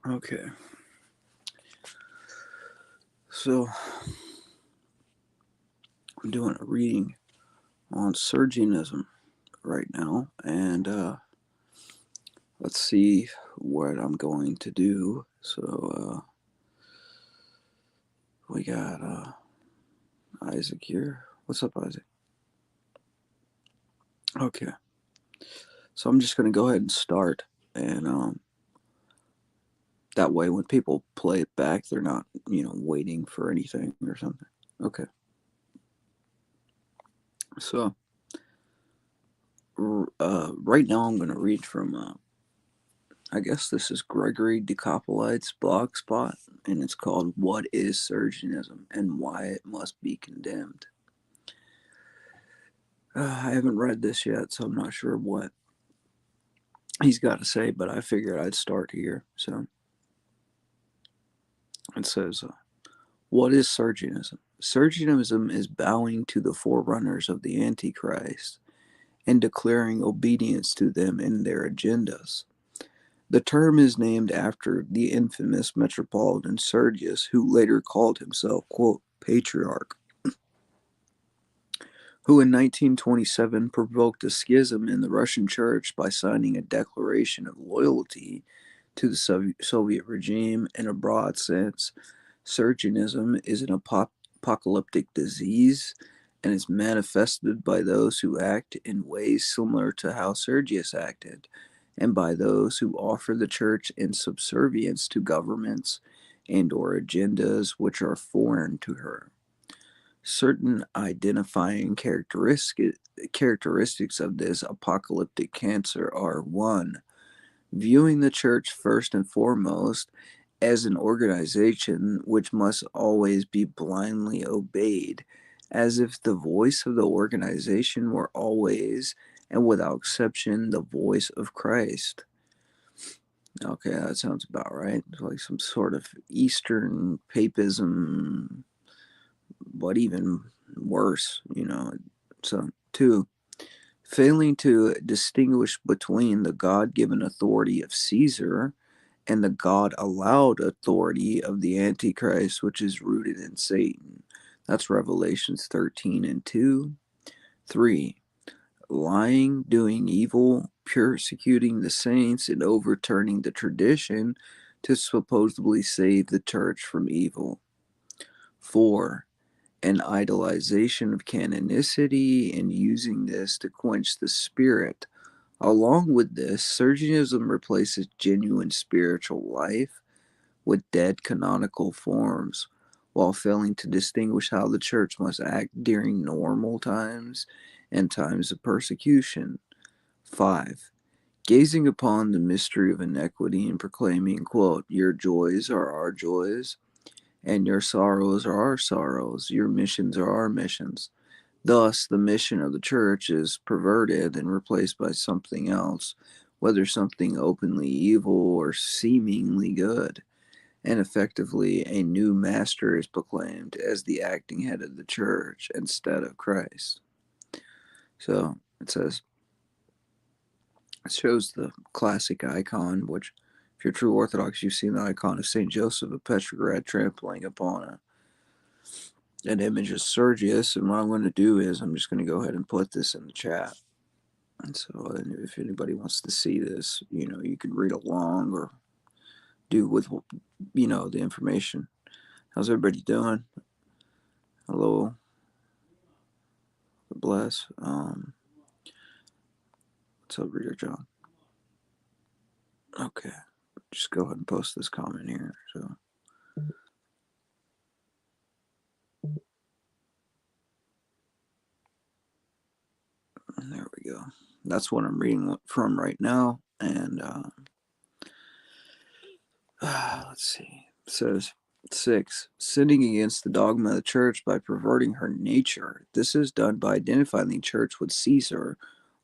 Okay, so I'm doing a reading on Sergianism right now, and let's see what I'm going to do. So we got Isaac here. What's up, Isaac? Okay, so I'm just going to go ahead and start, and that way when people play it back, they're not, waiting for anything or something. Okay, so right now I'm going to read from I guess this is Gregory Decopolite's blog spot, and it's called What is Sergianism and Why It Must Be Condemned. I haven't read this yet, so I'm not sure what he's got to say, but I figured I'd start here. So it says, What is Sergianism? Sergianism is bowing to the forerunners of the Antichrist and declaring obedience to them in their agendas. The term is named after the infamous Metropolitan Sergius, who later called himself, quote, patriarch, who in 1927 provoked a schism in the Russian church by signing a declaration of loyalty to the Soviet regime. In a broad sense, Sergianism is an apocalyptic disease and is manifested by those who act in ways similar to how Sergius acted, and by those who offer the church in subservience to governments and or agendas which are foreign to her. Certain identifying characteristics of this apocalyptic cancer are: 1. Viewing the church first and foremost as an organization which must always be blindly obeyed, as if the voice of the organization were always and without exception the voice of Christ. Okay, that sounds about right. It's like some sort of Eastern papism, but even worse. So, 2. Failing to distinguish between the God given authority of Caesar and the God allowed authority of the Antichrist, which is rooted in Satan. That's Revelations 13 and 2. 3. Lying, doing evil, persecuting the saints, and overturning the tradition to supposedly save the church from evil. 4. An idolization of canonicity and using this to quench the spirit. Along with this, Sergianism replaces genuine spiritual life with dead canonical forms, while failing to distinguish how the church must act during normal times and times of persecution. 5. Gazing upon the mystery of iniquity and proclaiming, quote, your joys are our joys, and your sorrows are our sorrows, your missions are our missions. Thus, the mission of the church is perverted and replaced by something else, whether something openly evil or seemingly good, and effectively a new master is proclaimed as the acting head of the church instead of Christ. So it says, it shows the classic icon, which, if you're true Orthodox, you've seen the icon of St. Joseph of Petrograd trampling upon an image of Sergius. And what I'm going to do is I'm just going to go ahead and put this in the chat. And so if anybody wants to see this, you can read along or do with, the information. How's everybody doing? Hello. Bless. What's up, Reader John? Okay. Just go ahead and post this comment here. So. And there we go. That's what I'm reading from right now. And let's see. It says 6. Sinning against the dogma of the church by perverting her nature. This is done by identifying the church with Caesar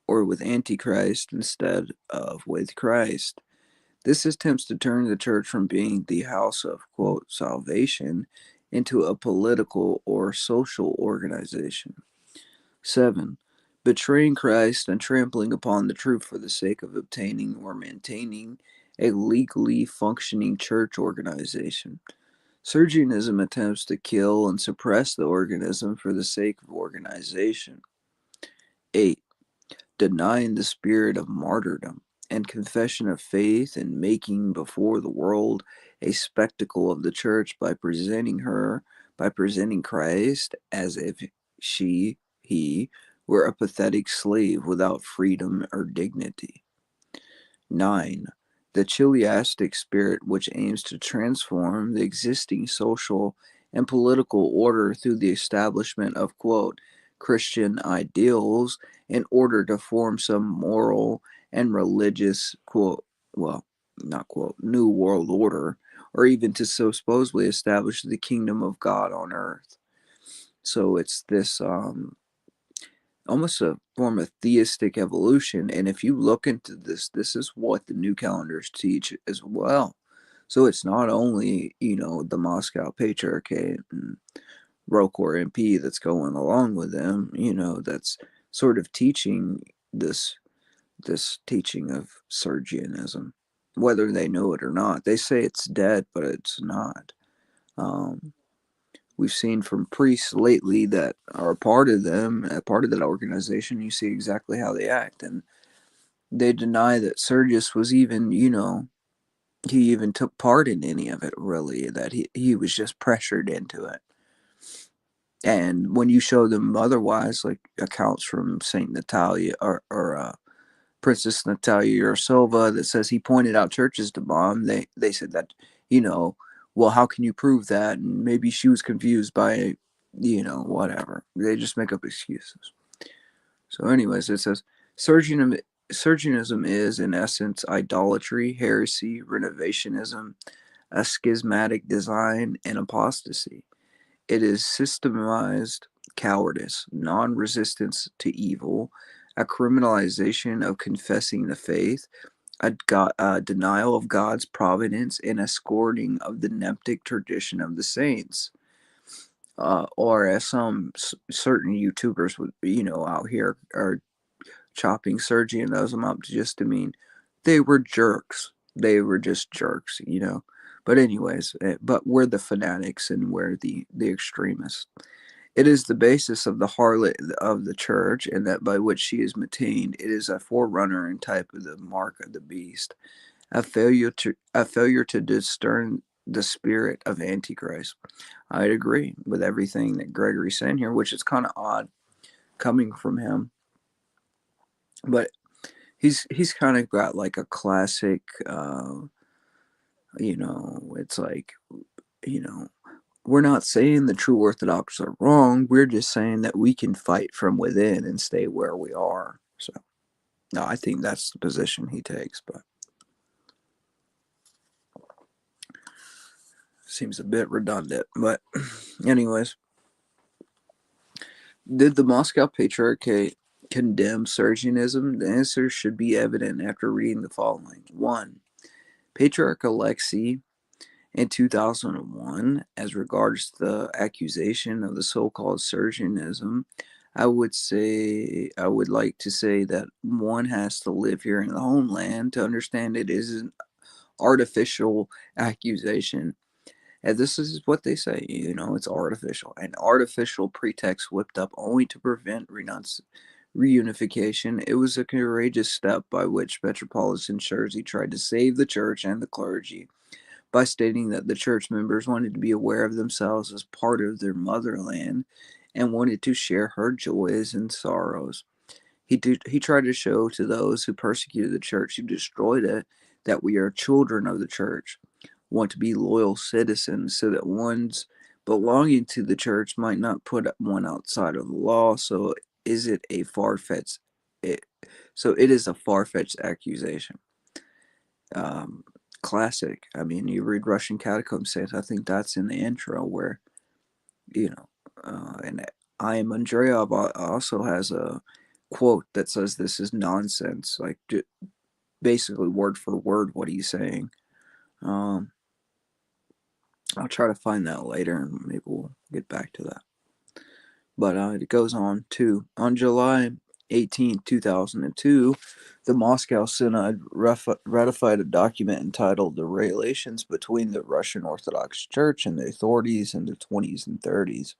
or with Antichrist instead of with Christ. This attempts to turn the church from being the house of, quote, salvation into a political or social organization. 7. Betraying Christ and trampling upon the truth for the sake of obtaining or maintaining a legally functioning church organization. Sergianism attempts to kill and suppress the organism for the sake of organization. 8. Denying the spirit of martyrdom and confession of faith and making before the world a spectacle of the church by presenting Christ as if he were a pathetic slave without freedom or dignity. 9. The chiliastic spirit which aims to transform the existing social and political order through the establishment of, quote, Christian ideals in order to form some moral and religious, quote, well, not quote, new world order, or even to so supposedly establish the kingdom of God on earth. So it's this almost a form of theistic evolution. And if you look into this, this is what the new calendars teach as well. So it's not only, the Moscow Patriarchate and Rokor MP that's going along with them, that's sort of teaching this teaching of Sergianism, whether they know it or not. They say it's dead, but it's not. Um, we've seen from priests lately that are a part of them, a part of that organization. You see exactly how they act, and they deny that Sergius was even, he even took part in any of it, really, that he was just pressured into it. And when you show them otherwise, like accounts from Saint Natalia or Princess Natalia Ursilva that says he pointed out churches to bomb, they said that, well, how can you prove that? And maybe she was confused by, whatever. They just make up excuses. So, anyways, it says Sergianism is, in essence, idolatry, heresy, renovationism, a schismatic design, and apostasy. It is systemized cowardice, non resistance to evil, a criminalization of confessing the faith, a denial of God's providence, and a scorning of the neptic tradition of the saints. Or as some certain YouTubers would, out here are chopping Sergianism up just to mean they were jerks. They were just jerks, But anyways, but we're the fanatics and we're the extremists. It is the basis of the harlot of the church, and that by which she is maintained. It is a forerunner and type of the mark of the beast, a failure to discern the spirit of Antichrist. I'd agree with everything that Gregory's saying here, which is kind of odd coming from him, but he's kind of got like a classic, it's like, you know, we're not saying the true Orthodox are wrong. We're just saying that we can fight from within and stay where we are. So, no, I think that's the position he takes, but seems a bit redundant. But, anyways, did the Moscow Patriarchate condemn Sergianism? The answer should be evident after reading the following. 1. Patriarch Alexei in 2001, as regards the accusation of the so-called Sergianism, I would like to say that one has to live here in the homeland to understand it is an artificial accusation. And this is what they say, it's artificial. An artificial pretext whipped up only to prevent reunification. It was a courageous step by which Metropolitan Jersey tried to save the church and the clergy by stating that the church members wanted to be aware of themselves as part of their motherland and wanted to share her joys and sorrows. He tried to show to those who persecuted the church, who destroyed it, that we are children of the church, want to be loyal citizens, so that one's belonging to the church might not put one outside of the law. Is it a far-fetched it, so it is a far-fetched accusation. um, Classic. I mean, you read Russian Catacomb Saints. I think that's in the intro where, and I am Andreev also has a quote that says this is nonsense, like basically word for word what he's saying. Um, I'll try to find that later and maybe we'll get back to that. But it goes on to, on July 18, 2002, the Moscow Synod ratified a document entitled The Relations Between the Russian Orthodox Church and the Authorities in the 20s and 30s,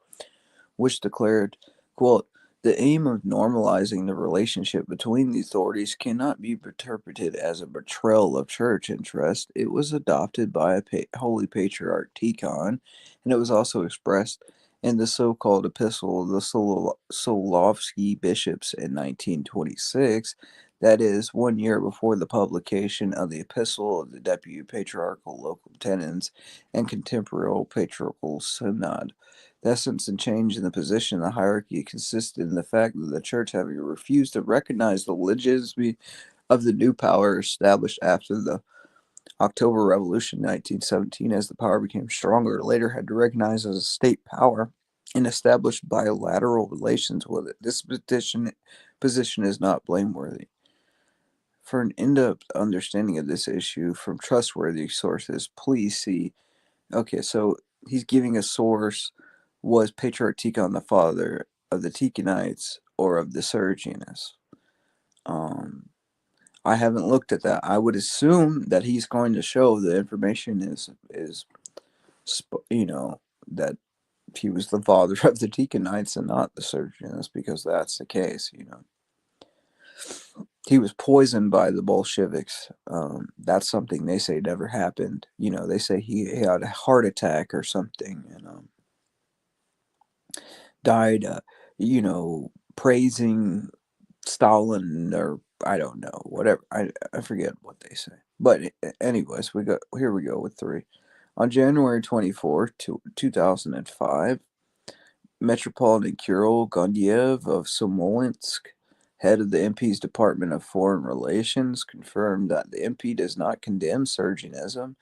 which declared, quote, the aim of normalizing the relationship between the authorities cannot be interpreted as a betrayal of church interest. It was adopted by a Holy Patriarch Tikhon, and it was also expressed in the so-called Epistle of the Solovsky bishops in 1926, that is, 1 year before the publication of the Epistle of the Deputy Patriarchal Local Tenens and Contemporary Patriarchal Synod. The essence and change in the position of the hierarchy consisted in the fact that the church, having refused to recognize the legitimacy of the new power established after the October Revolution in 1917, as the power became stronger, later had to recognize as a state power and establish bilateral relations with it. This position is not blameworthy. For an in-depth understanding of this issue from trustworthy sources, please see. Okay, so he's giving a source. Was Patriarch Tikhon the father of the Tikhonites or of the Sergianists? I haven't looked at that. I would assume that he's going to show the information is that he was the father of the Tikhonites and not the Sergianists, because that's the case. He was poisoned by the Bolsheviks. That's something they say never happened. They say he had a heart attack or something, and died, praising Stalin, or I don't know, whatever. I forget what they say. But anyways, here we go with three. On January 24th, 2005, Metropolitan Kirill Gondiev of Smolensk, head of the MP's Department of Foreign Relations, confirmed that the MP does not condemn Sergianism.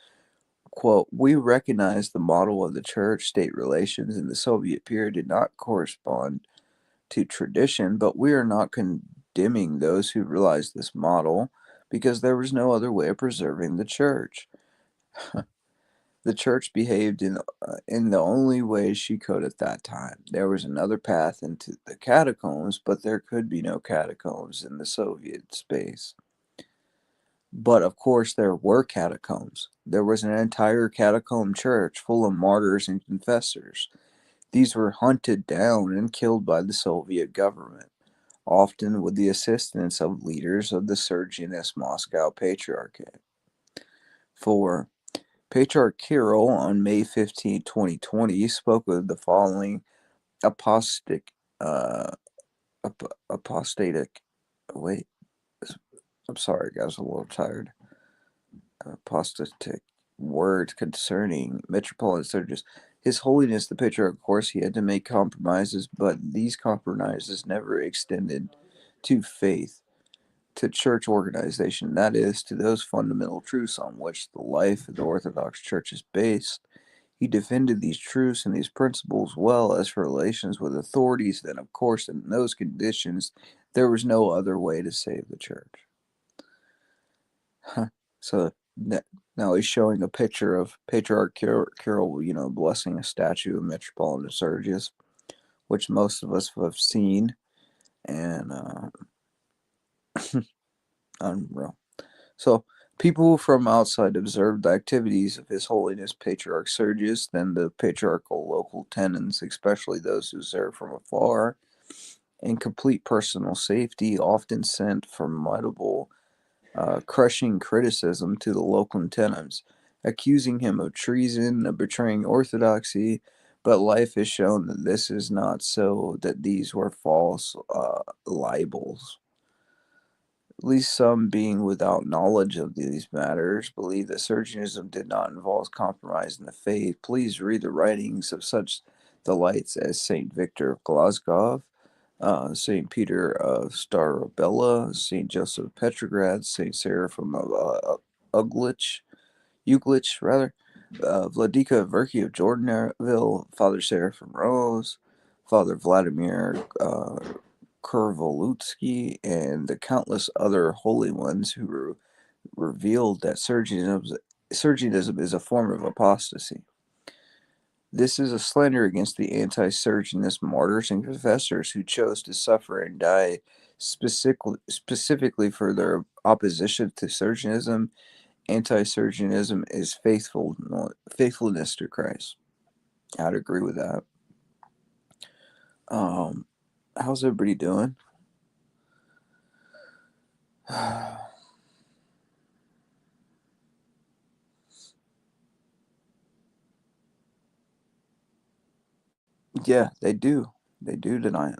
Quote, we recognize the model of the church-state relations in the Soviet period did not correspond to tradition, but we are not condemning those who realized this model because there was no other way of preserving the church. The church behaved in the only way she could at that time. There was another path into the catacombs, but there could be no catacombs in the Soviet space. But of course, there were catacombs. There was an entire catacomb church full of martyrs and confessors. These were hunted down and killed by the Soviet government, often with the assistance of leaders of the Sergianist Moscow Patriarchate. 4. Patriarch Kirill on May 15, 2020, spoke of the following apostatic, wait, I'm sorry, guys, I'm a little tired. Apostatic words concerning Metropolitan Sergius. His Holiness the Patriarch, of course, he had to make compromises, but these compromises never extended to faith, to church organization, that is, to those fundamental truths on which the life of the Orthodox Church is based. He defended these truths and these principles well as for relations with authorities, then, of course, in those conditions, there was no other way to save the church. So now he's showing a picture of Patriarch Kirill, blessing a statue of Metropolitan Sergius, which most of us have seen, and unreal. So people from outside observed the activities of His Holiness Patriarch Sergius, then the patriarchal local tenants, especially those who serve from afar, in complete personal safety, often sent formidable crushing criticism to the local tenants, accusing him of treason, of betraying orthodoxy, but life has shown that this is not so, that these were false libels. At least some, being without knowledge of these matters, believe that Sergianism did not involve compromise in the faith. Please read the writings of such delights as Saint Victor of Glasgow, St. Peter of Starobella, St. Joseph of Petrograd, St. Seraphim of Uglich, Vladika Verki of Jordanville, Father Seraphim Rose, Father Vladimir Kurvolutsky, and the countless other holy ones who revealed that Sergianism is a form of apostasy. This is a slander against the anti-Sergianist martyrs and confessors who chose to suffer and die specifically for their opposition to Sergianism. Anti-Sergianism is faithfulness to Christ. I'd agree with that. Um, how's everybody doing? Yeah, they do. They do deny it.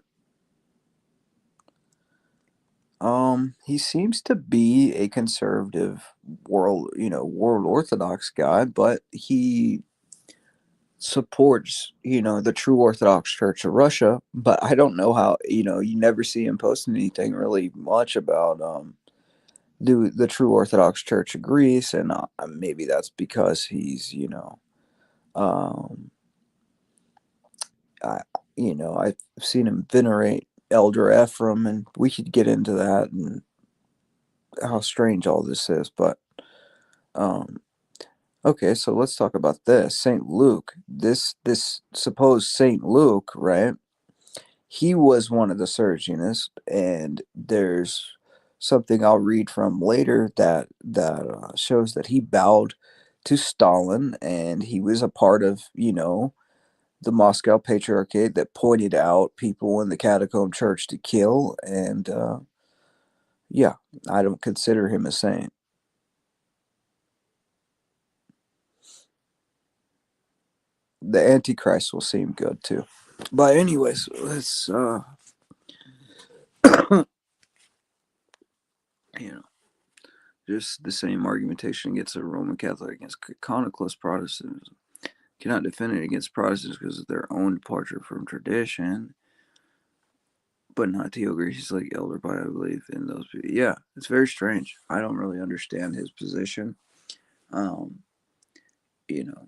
He seems to be a conservative world Orthodox guy, but he supports, the true Orthodox Church of Russia. But I don't know how, you never see him posting anything really much about the true Orthodox Church of Greece, and maybe that's because he's, um, I, I've seen him venerate Elder Ephraim, and we could get into that and how strange all this is, but um, okay, so let's talk about this. Saint Luke, this supposed Saint Luke, right? He was one of the Sergianists, and there's something I'll read from later that shows that he bowed to Stalin, and he was a part of, the Moscow Patriarchate that pointed out people in the catacomb church to kill, and yeah, I don't consider him a saint. The Antichrist will seem good too. But anyways, let's you know just the same argumentation against a Roman Catholic against Iconoclast Protestantism. Cannot defend it against Protestants because of their own departure from tradition, but not theocracies like Elder Pi, I believe in those people. Yeah, it's very strange. I don't really understand his position. Um, you know,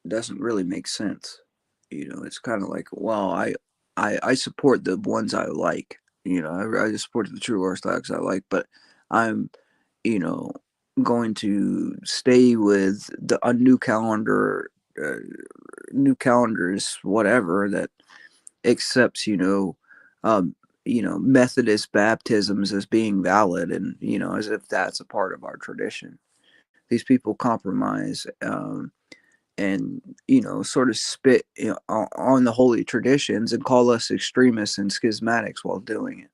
doesn't really make sense. It's kind of like, well, I support the ones I like. I support the true Orthodox I like, but I'm, you know, going to stay with a uh, new calendars, whatever that accepts, Methodist baptisms as being valid, and as if that's a part of our tradition. These people compromise. And sort of spit on the holy traditions and call us extremists and schismatics while doing it,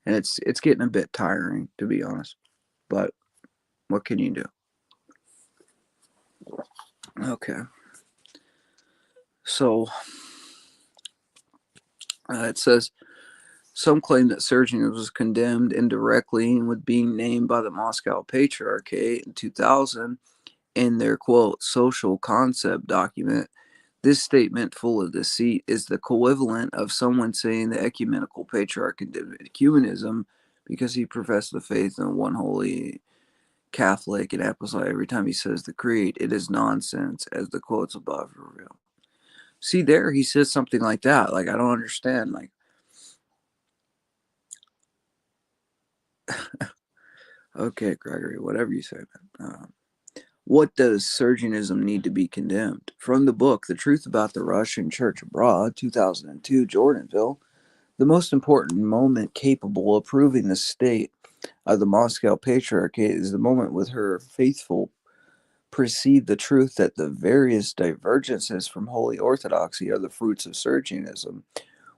and it's getting a bit tiring, to be honest, but what can you do? Okay, so it says some claim that Sergius was condemned indirectly with being named by the Moscow Patriarchate in 2000 in their quote social concept document. This statement, full of deceit, is the equivalent of someone saying the ecumenical patriarch condemned ecumenism because he professed the faith in one holy Catholic and apostolic every time he says the creed. It is nonsense, as the quotes above reveal. See, there he says something like that. Like, I don't understand. Like, okay, Gregory, whatever you say, man. What does Sergianism need to be condemned? From the book, The Truth About the Russian Church Abroad, 2002, Jordanville. The most important moment capable of proving the state of the Moscow Patriarchate is the moment with her faithful perceive the truth that the various divergences from Holy Orthodoxy are the fruits of Sergianism,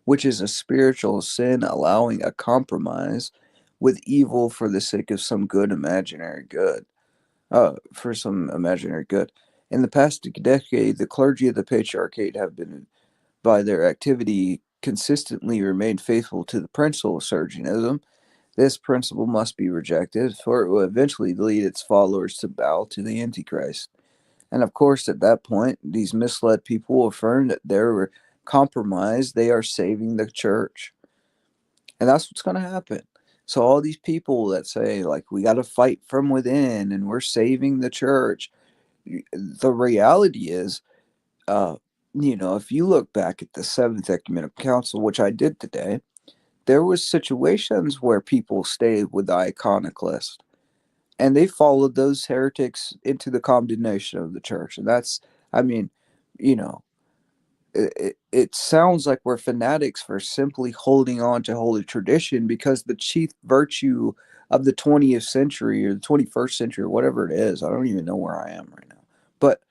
which is a spiritual sin allowing a compromise with evil for the sake of some good imaginary good. For some imaginary good. In the past decade, the clergy of the Patriarchate have been, by their activity, consistently remained faithful to the principle of Sergianism. This principle must be rejected, for it will eventually lead its followers to bow to the Antichrist. And of course, at that point, these misled people will affirm that they're compromised, they are saving the church. And that's what's going to happen. So, all these people that say, like, we got to fight from within and we're saving the church, the reality is, uh, if you look back at the Seventh Ecumenical Council, which I did today, there was situations where people stayed with the iconoclast and they followed those heretics into the condemnation of the church. And that's, I mean, you know, it sounds like we're fanatics for simply holding on to holy tradition, because the chief virtue of the 20th century or the 21st century or whatever it is, I don't even know where I am right now. But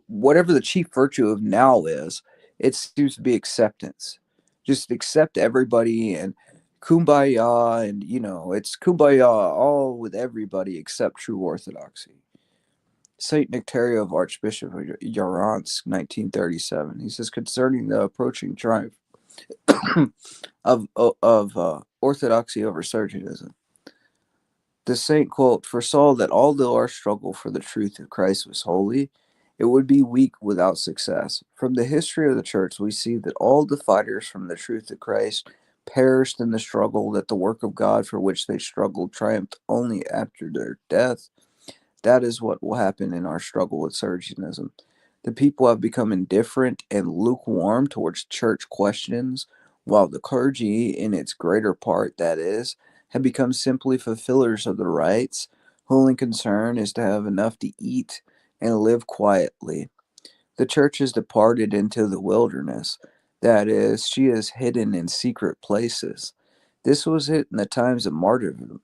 whatever the chief virtue of now is, it seems to be acceptance. Just accept everybody and kumbaya, and it's kumbaya all with everybody except true orthodoxy. Saint Nectario of Archbishop of Yaransk, 1937. He says concerning the approaching triumph of orthodoxy over Sergianism. The saint quote foresaw that although our struggle for the truth of Christ was holy, it would be weak without success. From the history of the church, we see that all the fighters from the truth of Christ perished in the struggle, that the work of God for which they struggled triumphed only after their death. That is what will happen in our struggle with Sergianism. The people have become indifferent and lukewarm towards church questions, while the clergy, in its greater part, that is, have become simply fulfillers of the rites, whose only concern is to have enough to eat and live quietly. The church has departed into the wilderness. That is, she is hidden in secret places. This was it in the times of martyrdom,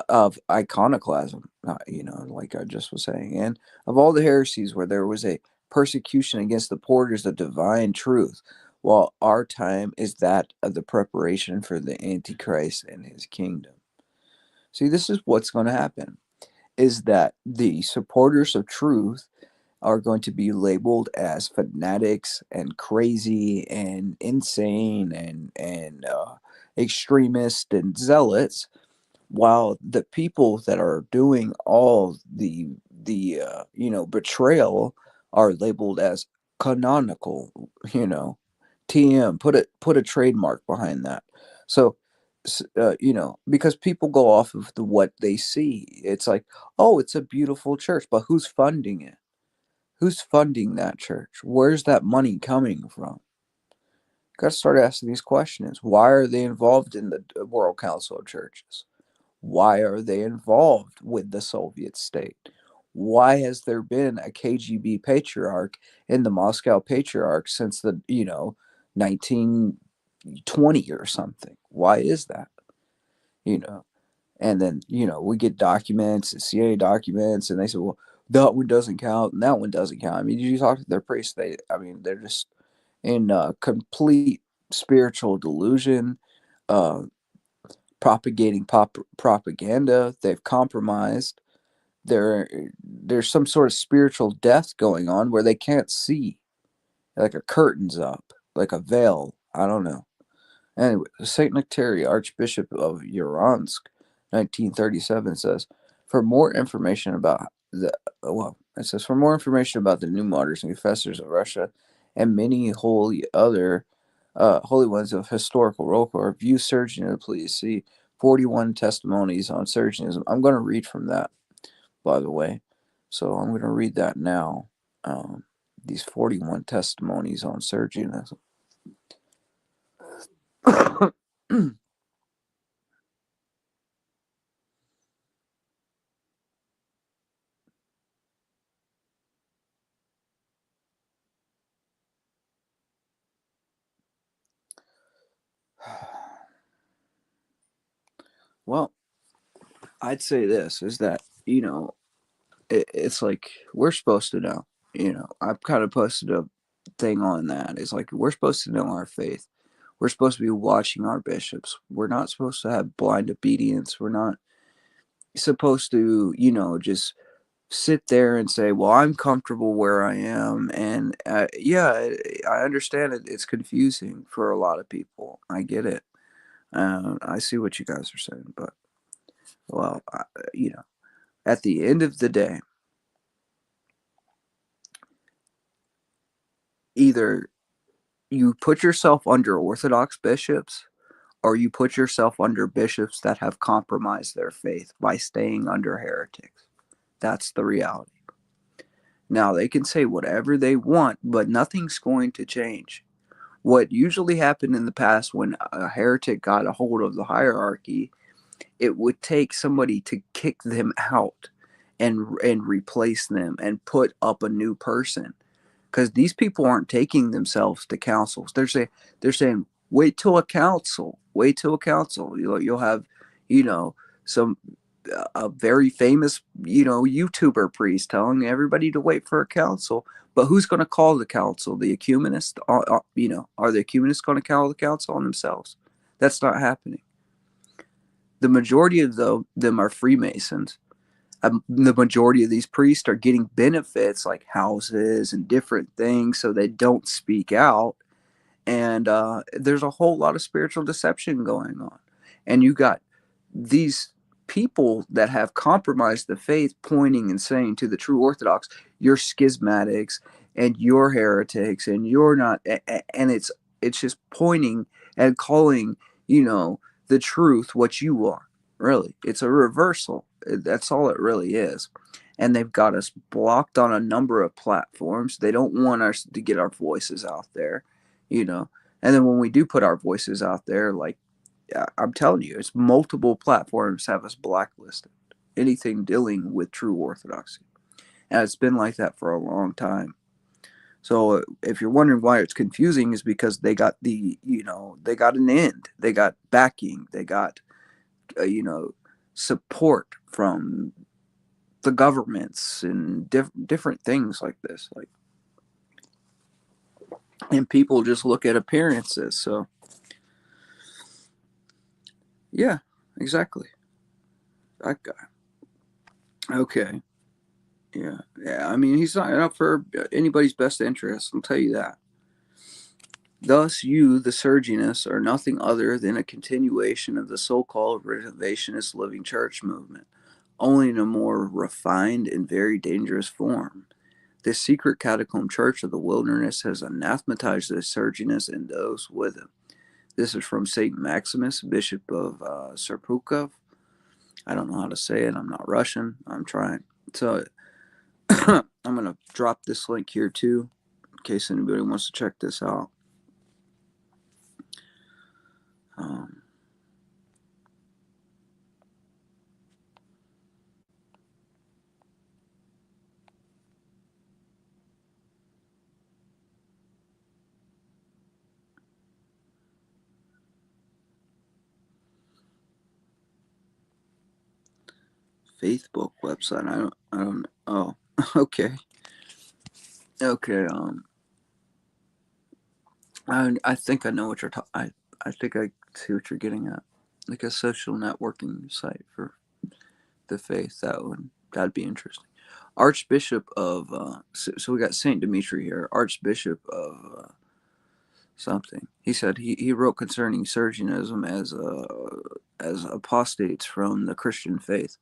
of iconoclasm, like I just was saying, and of all the heresies where there was a persecution against the porters of divine truth, while our time is that of the preparation for the Antichrist and his kingdom. See, this is what's going to happen, is that the supporters of truth are going to be labeled as fanatics and crazy and insane and extremist and zealots, while the people that are doing all the betrayal are labeled as canonical. TM, put a trademark behind that. So because people go off of what they see. It's like, oh, it's a beautiful church, but who's funding it? Who's funding that church? Where's that money coming from? Got to start asking these questions. Why are they involved in the World Council of Churches? Why are they involved with the Soviet state? Why has there been a KGB patriarch in the Moscow Patriarch since the 1920 or something? Why is that? You know, and then we get documents, CIA documents, and they say, well, that one doesn't count and that one doesn't count. I mean, you talk to their priests, they're just in complete spiritual delusion, uh, propagating propaganda. They've compromised. There's some sort of spiritual death going on where they can't see, like a curtain's up, like a veil. I don't know. Anyway, Saint Nectario, Archbishop of Yaransk, 1937, says, for more information about for more information about the new martyrs and confessors of Russia and many holy ones of historical roll call, view Sergianism, please see 41 testimonies on Sergianism. I'm going to read from that, by the way. So I'm going to read that now. These 41 testimonies on Sergianism. Well, I'd say this is that, it's like we're supposed to know. I've kind of posted a thing on that. It's like we're supposed to know our faith. We're supposed to be watching our bishops. We're not supposed to have blind obedience. We're not supposed to, just sit there and say, well, I'm comfortable where I am. And yeah, I understand it. It's confusing for a lot of people. I get it. I see what you guys are saying, but, well, at the end of the day, either you put yourself under Orthodox bishops or you put yourself under bishops that have compromised their faith by staying under heretics. That's the reality. Now, they can say whatever they want, but nothing's going to change. What usually happened in the past when a heretic got a hold of the hierarchy, it would take somebody to kick them out and replace them and put up a new person. because these people aren't taking themselves to councils. They're saying wait till a council. You'll have, you know, some a very famous, YouTuber priest telling everybody to wait for a council. But who's going to call the council? The ecumenists? Are the ecumenists going to call the council on themselves? That's not happening. The majority of them are Freemasons. The majority of these priests are getting benefits like houses and different things, so they don't speak out. And there's a whole lot of spiritual deception going on. And you got these people that have compromised the faith pointing and saying to the true Orthodox, you're schismatics and you're heretics and you're not. And it's just pointing and calling, the truth what you are. Really, it's a reversal. That's all it really is. And they've got us blocked on a number of platforms. They don't want us to get our voices out there, you know. And then when we do put our voices out there, like, I'm telling you, it's multiple platforms have us blacklisted. Anything dealing with true Orthodoxy. And it's been like that for a long time. So if you're wondering why it's confusing, is because they got they got an end. They got backing. They got, support from the governments and different things like this. And people just look at appearances. So, yeah, exactly. That guy. Okay. Yeah. Yeah. I mean, he's not up for anybody's best interest. I'll tell you that. Thus, you, the Sergianists, are nothing other than a continuation of the so-called renovationist living church movement, only in a more refined and very dangerous form. This secret catacomb church of the wilderness has anathematized the Sergianists and those with him. This is from Saint Maximus, Bishop of Serpukhov. I don't know how to say it. I'm not Russian. I'm trying. So I'm going to drop this link here too, in case anybody wants to check this out. Facebook website. I don't. Oh, okay. Okay. I think I know what you're talking. I think I see what you're getting at. Like a social networking site for the faith. That'd be interesting. Archbishop of so we got Saint Dimitri here, Archbishop of something. He said he wrote concerning Sergianism as apostates from the Christian faith.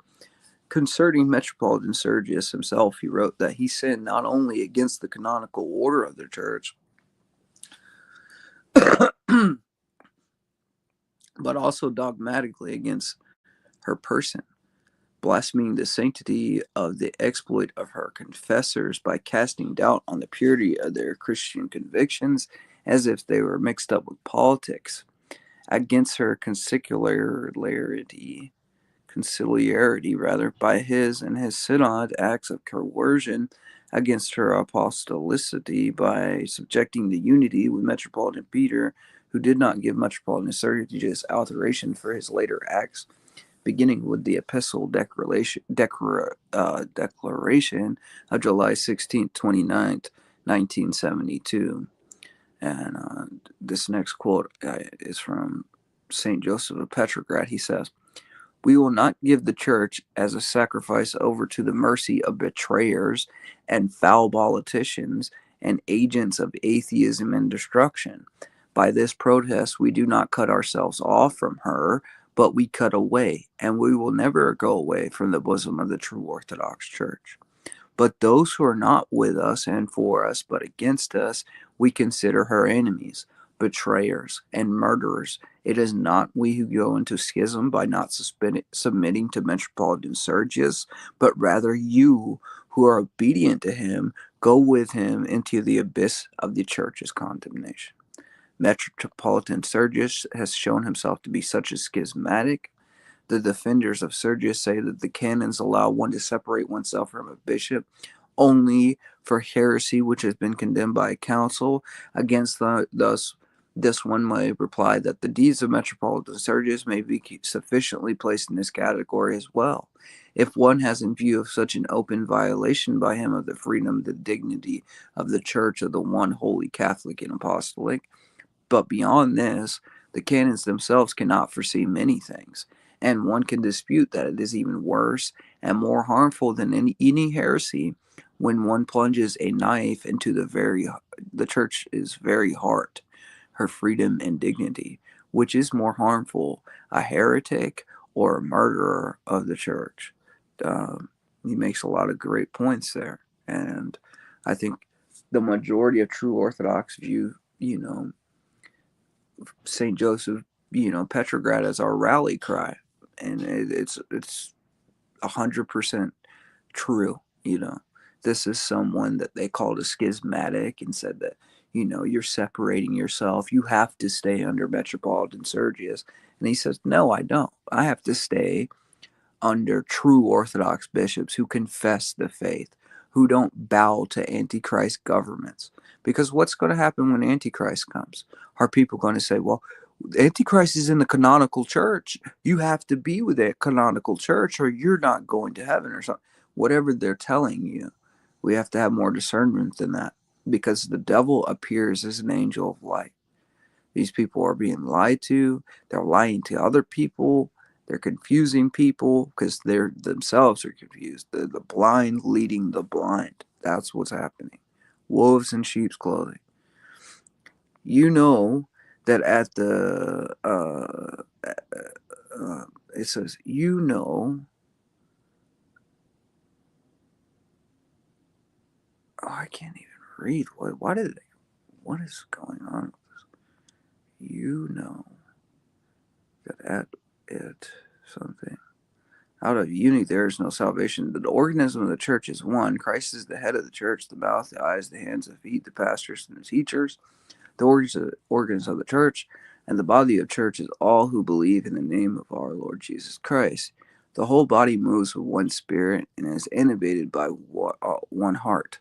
Concerning Metropolitan Sergius himself, he wrote that he sinned not only against the canonical order of the church, but also dogmatically against her person, blaspheming the sanctity of the exploit of her confessors by casting doubt on the purity of their Christian convictions as if they were mixed up with politics, against her conciliarity by his and his synod acts of coercion, against her apostolicity by subjecting the unity with Metropolitan Peter, who did not give Metropolitan Sergius alteration for his later acts, beginning with the epistle declaration of July 16th, 29th, 1972. And this next quote is from St. Joseph of Petrograd. He says, "We will not give the church as a sacrifice over to the mercy of betrayers and foul politicians and agents of atheism and destruction. By this protest, we do not cut ourselves off from her, but we cut away, and we will never go away from the bosom of the true Orthodox Church. But those who are not with us and for us, but against us, we consider her enemies, betrayers, and murderers. It is not we who go into schism by not submitting to Metropolitan Sergius, but rather you who are obedient to him go with him into the abyss of the church's condemnation. Metropolitan Sergius has shown himself to be such a schismatic. The defenders of Sergius say that the canons allow one to separate oneself from a bishop only for heresy which has been condemned by a council. Against thus this one may reply that the deeds of Metropolitan Sergius may be sufficiently placed in this category as well. If one has in view of such an open violation by him of the freedom, the dignity of the Church of the one holy Catholic and Apostolic, but beyond this, the canons themselves cannot foresee many things, and one can dispute that it is even worse and more harmful than any heresy when one plunges a knife into the church's very heart, her freedom and dignity. Which is more harmful, a heretic or a murderer of the church? He makes a lot of great points there, and I think the majority of true Orthodox view, St. Joseph, Petrograd as our rally cry, and it's 100% true. This is someone that they called a schismatic and said that you're separating yourself. You have to stay under Metropolitan Sergius, and he says, no, I don't. I have to stay under true Orthodox bishops who confess the faith, who don't bow to Antichrist governments. Because what's going to happen when Antichrist comes? Are people going to say, well, Antichrist is in the canonical church. You have to be with that canonical church or you're not going to heaven or something? Whatever they're telling you, we have to have more discernment than that, because the devil appears as an angel of light. These people are being lied to. They're lying to other people. They're confusing people because they're themselves are confused. The blind leading the blind. That's what's happening. Wolves in sheep's clothing. You know that at the it says oh, I can't even read. What is going on? That at it something. Out of unity there is no salvation. The organism of the church is one. Christ is the head of the church, the mouth, the eyes, the hands, the feet, the pastors, and the teachers. The organs of the church and the body of the church is all who believe in the name of our Lord Jesus Christ. The whole body moves with one spirit and is animated by one heart.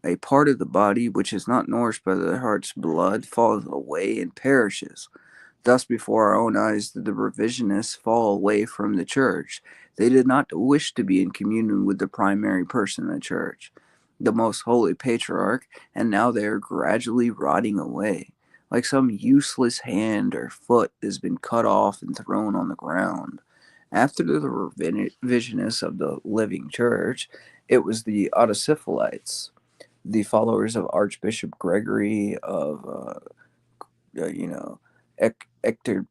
A part of the body which is not nourished by the heart's blood falls away and perishes. Thus, before our own eyes, did the revisionists fall away from the church. They did not wish to be in communion with the primary person of the church, the most holy patriarch, and now they are gradually rotting away, like some useless hand or foot that has been cut off and thrown on the ground. After the revisionists of the living church, it was the Autocephalites, the followers of Archbishop Gregory of you know, Ector,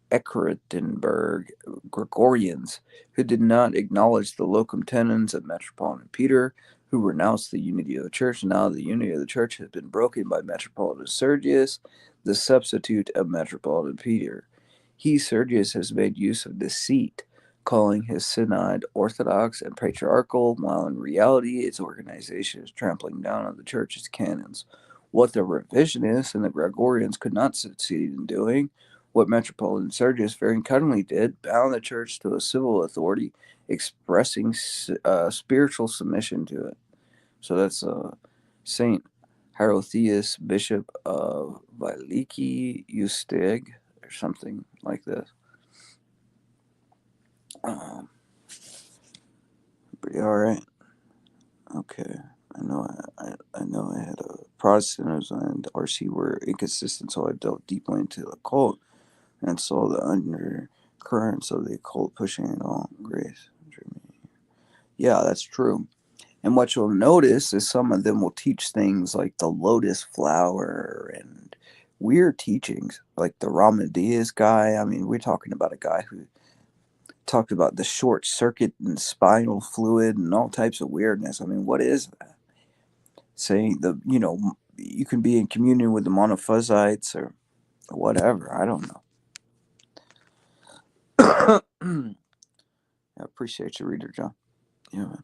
Ekeratenberg Gregorians, who did not acknowledge the locum tenens of Metropolitan Peter, who renounced the unity of the church. Now the unity of the church has been broken by Metropolitan Sergius, the substitute of Metropolitan Peter. He, Sergius, has made use of deceit, calling his synod orthodox and patriarchal, while in reality its organization is trampling down on the church's canons. What the revisionists and the Gregorians could not succeed in doing, what Metropolitan Sergius very cunningly did, bound the church to a civil authority, expressing spiritual submission to it. So that's Saint Hierotheus, Bishop of Veliki Ustig, or something like this. But all right. Okay. I know I had a Protestantism and RC were inconsistent, so I delved deeply into the cult and saw the undercurrents of the occult pushing it all. Grace. Yeah, that's true. And what you'll notice is some of them will teach things like the lotus flower and weird teachings, like the Ramadeus guy. I mean, we're talking about a guy who talked about the short circuit and spinal fluid and all types of weirdness. I mean, what is that? Saying you can be in communion with the monophysites or whatever. I don't know. I appreciate your reader, John. Yeah, man.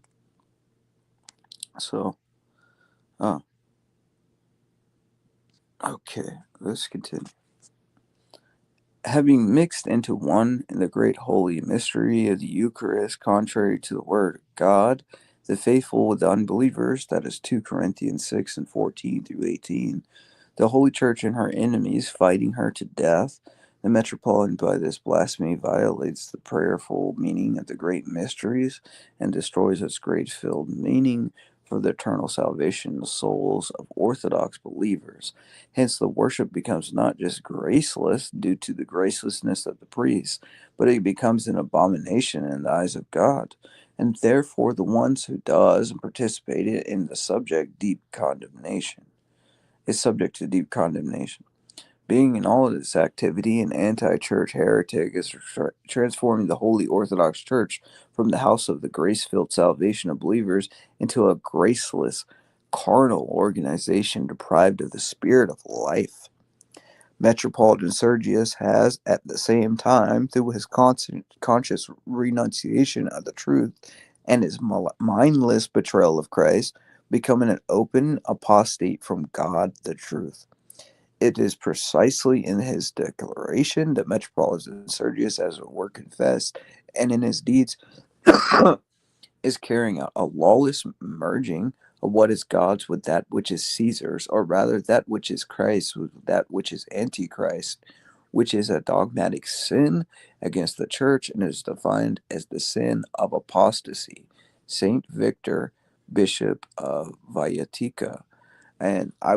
So, oh, okay, let's continue. Having mixed into one in the great holy mystery of the Eucharist, contrary to the word of God, the faithful with the unbelievers, that is 2 Corinthians 6 and 14 through 18, the Holy Church and her enemies fighting her to death. The Metropolitan by this blasphemy violates the prayerful meaning of the great mysteries and destroys its grace-filled meaning for the eternal salvation of the souls of Orthodox believers. Hence, the worship becomes not just graceless due to the gracelessness of the priests, but it becomes an abomination in the eyes of God, and therefore the ones who does and participate in the subject deep condemnation is subject to deep condemnation. Being in all of this activity, an anti-church heretic is transforming the Holy Orthodox Church from the house of the grace-filled salvation of believers into a graceless, carnal organization deprived of the spirit of life. Metropolitan Sergius has, at the same time, through his conscious renunciation of the truth and his mindless betrayal of Christ, become an open apostate from God, the truth. It is precisely in his declaration that Metropolitan Sergius, as a word confessed, and in his deeds, is carrying out a lawless merging of what is God's with that which is Caesar's, or rather that which is Christ with that which is Antichrist, which is a dogmatic sin against the church and is defined as the sin of apostasy. Saint Victor, Bishop of Viatica. And I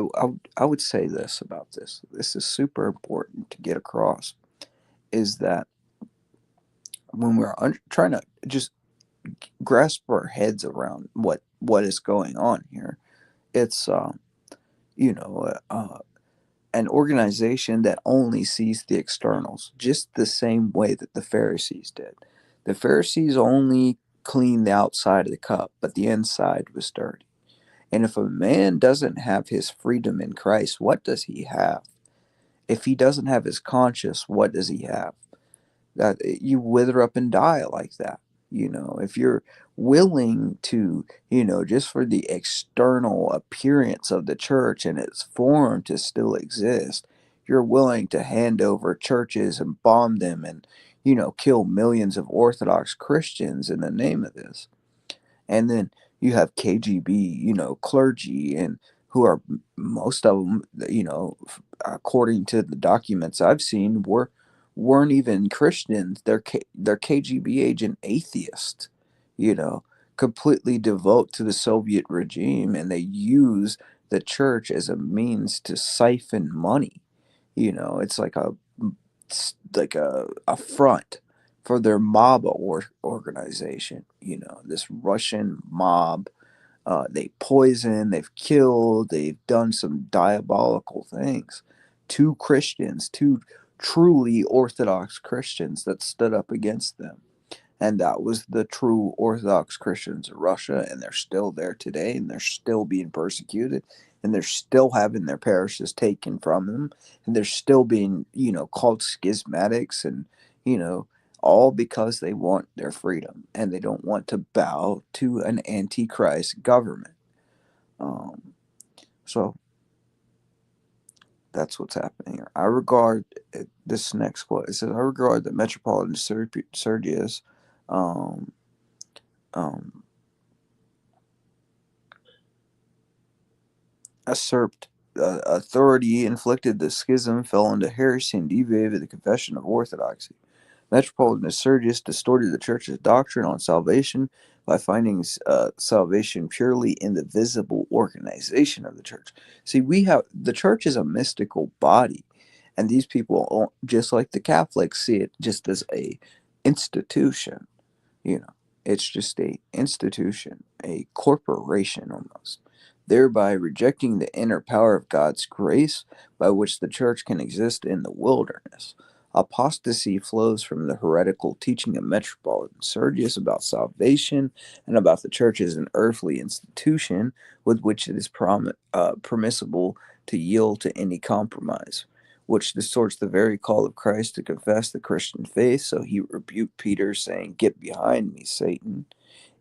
would say this about this. This is super important to get across, is that when we're trying to just grasp our heads around what is going on here, it's you know an organization that only sees the externals, just the same way that the Pharisees did. The Pharisees only cleaned the outside of the cup, but the inside was dirty. And if a man doesn't have his freedom in Christ, what does he have? If he doesn't have his conscience, what does he have? That you wither up and die like that. If you're willing to, just for the external appearance of the church and its form to still exist, you're willing to hand over churches and bomb them and, kill millions of Orthodox Christians in the name of this. And then you have KGB, clergy, and who are most of them, according to the documents I've seen, weren't even Christians. They're KGB agent atheists, you know, completely devote to the Soviet regime, and they use the church as a means to siphon money. It's like a front for their mob organization. This Russian mob. They poison, they've killed, they've done some diabolical things. Two Christians, two truly Orthodox Christians that stood up against them. And that was the true Orthodox Christians of Russia, and they're still there today, and they're still being persecuted, and they're still having their parishes taken from them, and they're still being, called schismatics, and, you know, all because they want their freedom and they don't want to bow to an antichrist government. Um, so that's what's happening here. I regard this next quote. It says, "I regard the Metropolitan Sergius um, um, usurped authority, inflicted the schism, fell into heresy, and deviated the confession of orthodoxy. Metropolitan Sergius distorted the church's doctrine on salvation by finding salvation purely in the visible organization of the church." See, the church is a mystical body, and these people, just like the Catholics, see it just as a institution. You know, it's just a institution, a corporation almost, thereby rejecting the inner power of God's grace by which the church can exist in the wilderness. Apostasy flows from the heretical teaching of Metropolitan Sergius about salvation and about the church as an earthly institution with which it is permissible to yield to any compromise, which distorts the very call of Christ to confess the Christian faith. So he rebuked Peter, saying, "Get behind me, Satan."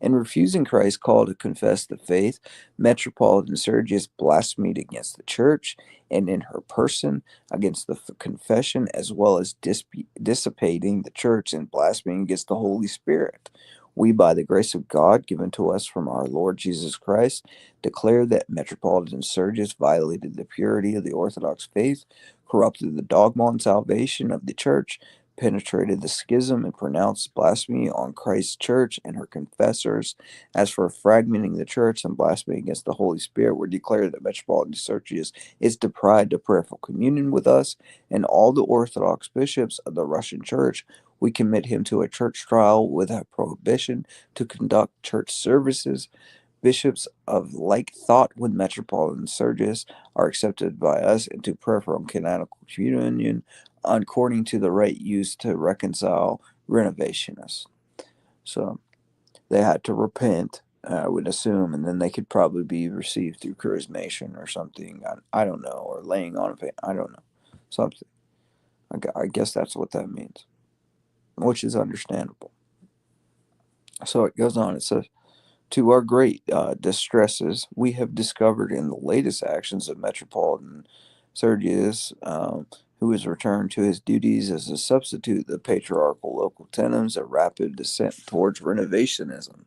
In refusing Christ's call to confess the faith, Metropolitan Sergius blasphemed against the church and in her person against the confession, as well as dissipating the church and blaspheming against the Holy Spirit. We, by the grace of God given to us from our Lord Jesus Christ, declare that Metropolitan Sergius violated the purity of the Orthodox faith, corrupted the dogma and salvation of the Church, penetrated the schism, and pronounced blasphemy on Christ's Church and her confessors. As for fragmenting the Church and blasphemy against the Holy Spirit, we declare that Metropolitan Sergius is deprived of prayerful communion with us and all the Orthodox bishops of the Russian Church. We commit him to a church trial without prohibition to conduct church services. Bishops of like thought with Metropolitan Sergius are accepted by us into prayerful canonical communion according to the rite used to reconcile renovationists. So they had to repent, I would assume, and then they could probably be received through charismation or something. I don't know, or laying on of it. I don't know. Something. I guess that's what that means, which is understandable. So it goes on. It says, to our great distresses, we have discovered in the latest actions of Metropolitan Sergius, who has returned to his duties as a substitute the patriarchal local tenets, a rapid descent towards renovationism.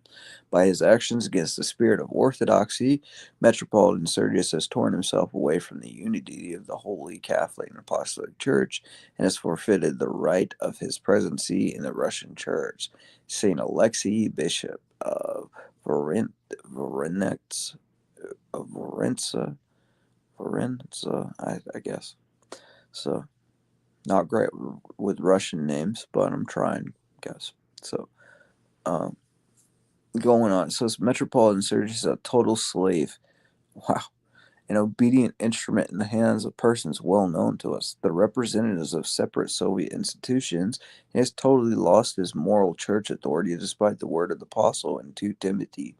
By his actions against the spirit of orthodoxy, Metropolitan Sergius has torn himself away from the unity of the Holy Catholic and Apostolic Church and has forfeited the right of his presidency in the Russian Church. Saint Alexei, Bishop of Varenets, Varenza, I guess. So, not great with Russian names, but I'm trying, I guess. So, um, going on. So, Metropolitan Sergius is a total slave. Wow. An obedient instrument in the hands of persons well known to us, the representatives of separate Soviet institutions, he has totally lost his moral church authority despite the word of the apostle in 2 Timothy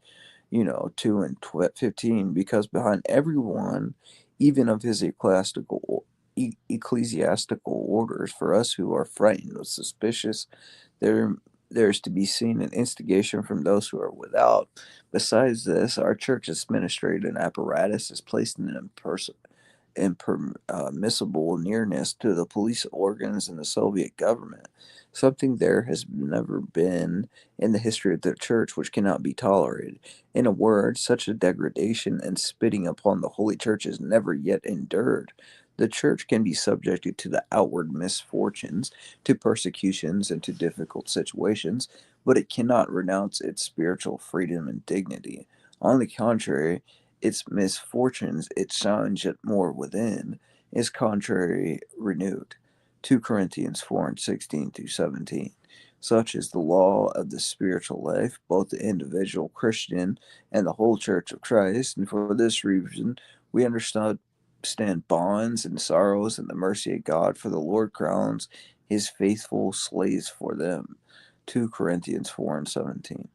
2 and 15, because behind everyone, even of his ecclesiastical orders, for us who are frightened or suspicious, there there's to be seen an instigation from those who are without. Besides this, our church administrative apparatus is placed in an impermissible nearness to the police organs and the Soviet government. Something there has never been in the history of the church which cannot be tolerated. In a word, such a degradation and spitting upon the Holy Church is never yet endured. The church can be subjected to the outward misfortunes, to persecutions, and to difficult situations, but it cannot renounce its spiritual freedom and dignity. On the contrary, its misfortunes, it shines yet more within, is contrary renewed. 2 Corinthians 4 and 16 through 17. Such is the law of the spiritual life, both the individual Christian and the whole church of Christ, and for this reason we understand bonds and sorrows and the mercy of God, for the Lord crowns his faithful slaves for them. 2 Corinthians 4 and 17.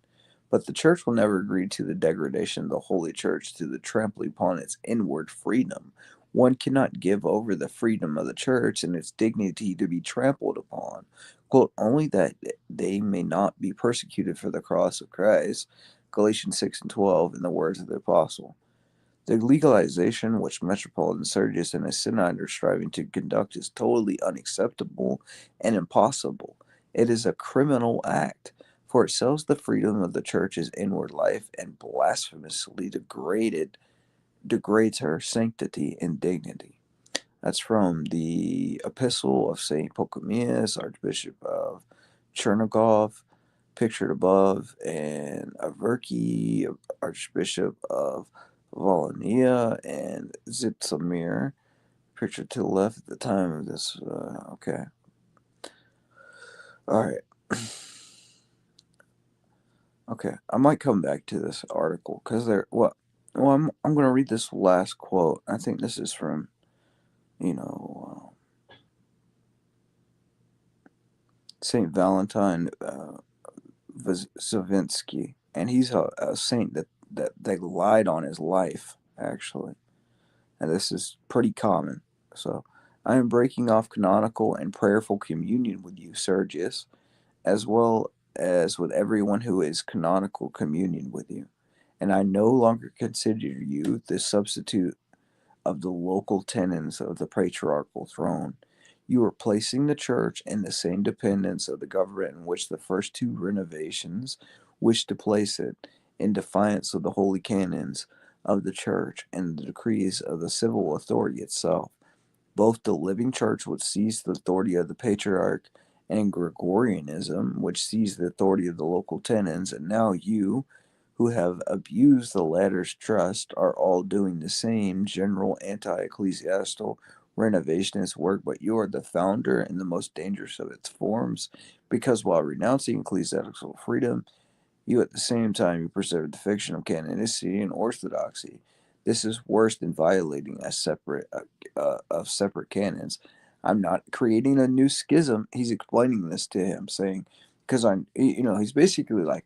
But the church will never agree to the degradation of the Holy Church, to the trampling upon its inward freedom. One cannot give over the freedom of the church and its dignity to be trampled upon. Quote, only that they may not be persecuted for the cross of Christ. Galatians 6 and 12, in the words of the apostle. The legalization which Metropolitan Sergius and his synod are striving to conduct is totally unacceptable and impossible. It is a criminal act, for it sells the freedom of the church's inward life and blasphemously degrades her sanctity and dignity. That's from the Epistle of St. Pachomius, Archbishop of Chernigov, pictured above, and Averki, Archbishop of Volhynia, and Zipsamir, pictured to the left at the time of this. Okay. All right. Okay. I might come back to this article because they're what. Well, I'm going to read this last quote. I think this is from, you know, Saint Valentine Zavinsky, and he's a saint that they lied on his life, actually. And this is pretty common. So, I am breaking off canonical and prayerful communion with you, Sergius, as well as with everyone who is canonical communion with you. And I no longer consider you the substitute of the local tenants of the patriarchal throne. You are placing the church in the same dependence of the government in which the first two renovations wished to place it in defiance of the holy canons of the Church and the decrees of the civil authority itself. Both the living Church, which seized the authority of the Patriarch, and Gregorianism, which seized the authority of the local tenons, and now you, who have abused the latter's trust, are all doing the same general anti-ecclesiastical renovationist work, but you are the founder and the most dangerous of its forms, because while renouncing ecclesiastical freedom, you at the same time you preserve the fiction of canonicity and orthodoxy. This is worse than violating of separate canons. I'm not creating a new schism. He's explaining this to him, saying, because he's basically like,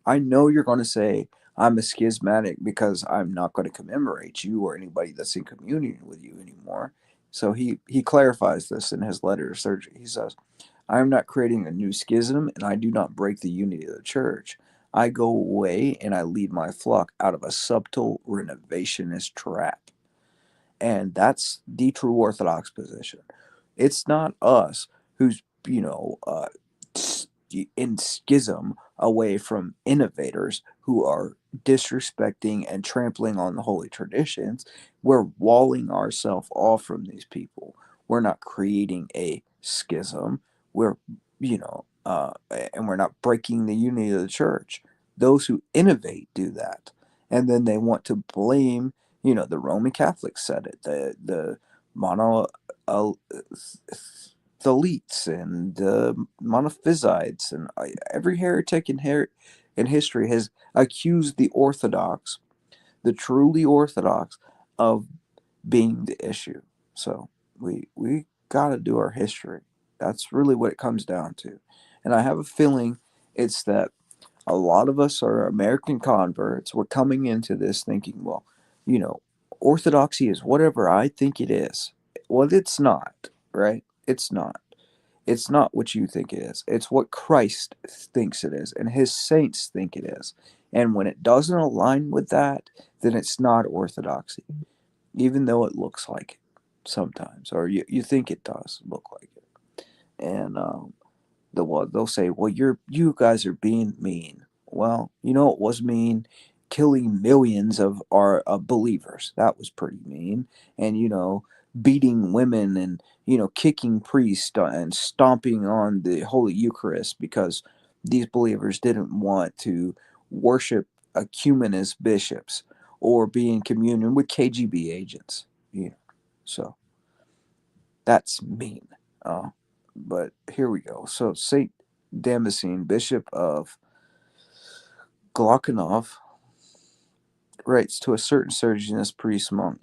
I know you're going to say I'm a schismatic because I'm not going to commemorate you or anybody that's in communion with you anymore. So he clarifies this in his letter to Sergius. He says, I am not creating a new schism, and I do not break the unity of the church. I go away and I lead my flock out of a subtle renovationist trap. And that's the true Orthodox position. It's not us who's, in schism away from innovators who are disrespecting and trampling on the holy traditions. We're walling ourselves off from these people. We're not creating a schism. We're, and we're not breaking the unity of the church. Those who innovate do that. And then they want to blame, the Roman Catholics said it, the mono Thalites and Monophysites, and every heretic in history has accused the Orthodox, the truly Orthodox, of being the issue. So we got to do our history. That's really what it comes down to. And I have a feeling it's that a lot of us are American converts. We're coming into this thinking, well, Orthodoxy is whatever I think it is. Well, it's not, right? It's not. It's not what you think it is. It's what Christ thinks it is and his saints think it is. And when it doesn't align with that, then it's not orthodoxy, even though it looks like it sometimes, or you think it does look like it. And they'll say, well, you guys are being mean. Well, it was mean killing millions of our believers. That was pretty mean. And beating women and kicking priests and stomping on the Holy Eucharist because these believers didn't want to worship ecumenist bishops or be in communion with KGB agents. So that's mean. But here we go. So Saint Damascene, Bishop of Glokhanov, writes to a certain Sergius priest monk,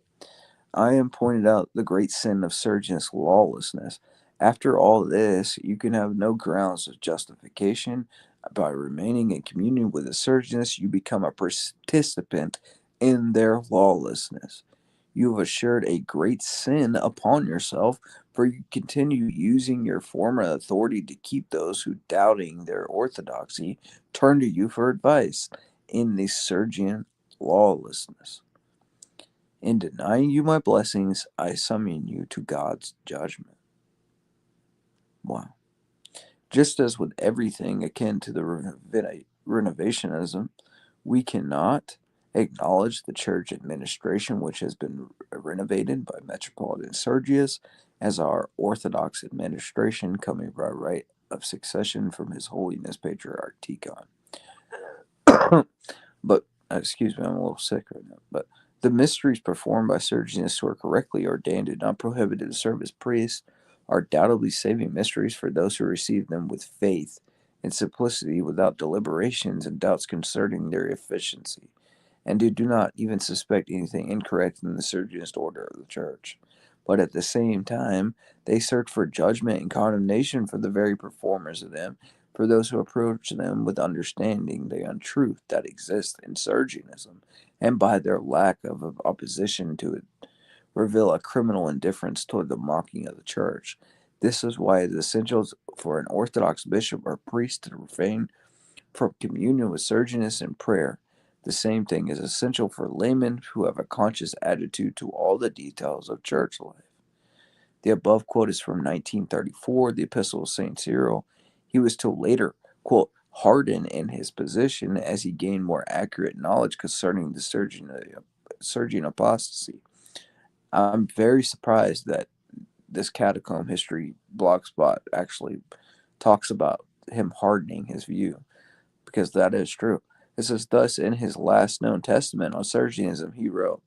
I am pointed out the great sin of Sergius lawlessness. After all this, you can have no grounds of justification. By remaining in communion with the Sergius, you become a participant in their lawlessness. You have assured a great sin upon yourself, for you continue using your former authority to keep those who, doubting their orthodoxy, turn to you for advice in the Sergian lawlessness. In denying you my blessings, I summon you to God's judgment. Wow. Just as with everything akin to the renovationism, we cannot acknowledge the church administration which has been renovated by Metropolitan Sergius as our Orthodox administration coming by right of succession from His Holiness Patriarch Tikhon. But, excuse me, I'm a little sick right now. But the mysteries performed by Sergius who are correctly ordained and not prohibited to serve as priests are doubtlessly saving mysteries for those who receive them with faith and simplicity without deliberations and doubts concerning their efficiency, and who do not even suspect anything incorrect in the Sergius order of the Church. But at the same time, they search for judgment and condemnation for the very performers of them, for those who approach them with understanding the untruth that exists in Sergianism, and by their lack of opposition to it, reveal a criminal indifference toward the mocking of the Church. This is why it is essential for an Orthodox bishop or priest to refrain from communion with Sergius and prayer. The same thing is essential for laymen who have a conscious attitude to all the details of church life. The above quote is from 1934, the Epistle of St. Cyril. He was till later, quote, harden in his position as he gained more accurate knowledge concerning the Sergian apostasy. I'm very surprised that this catacomb history blogspot actually talks about him hardening his view, because that is true. It says, thus, in his last known testament on Sergianism, he wrote,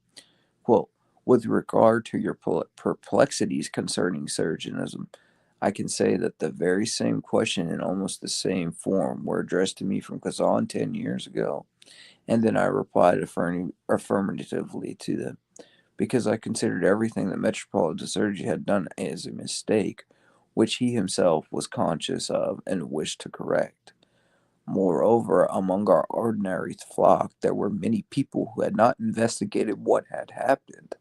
quote, with regard to your perplexities concerning Sergianism, I can say that the very same question in almost the same form were addressed to me from Kazan 10 years ago, and then I replied affirmatively to them, because I considered everything that Metropolitan Sergi had done as a mistake, which he himself was conscious of and wished to correct. Moreover, among our ordinary flock, there were many people who had not investigated what had happened,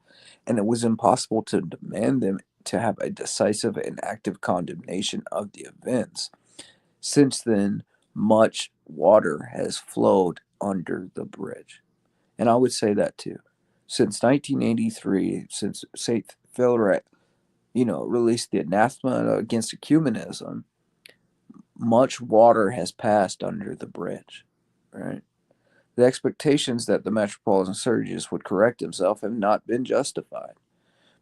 and it was impossible to demand them to have a decisive and active condemnation of the events. Since then, much water has flowed under the bridge. And I would say that too. Since 1983, since St. Philret, released the anathema against ecumenism, much water has passed under the bridge, right? The expectations that the Metropolitan Sergius would correct himself have not been justified.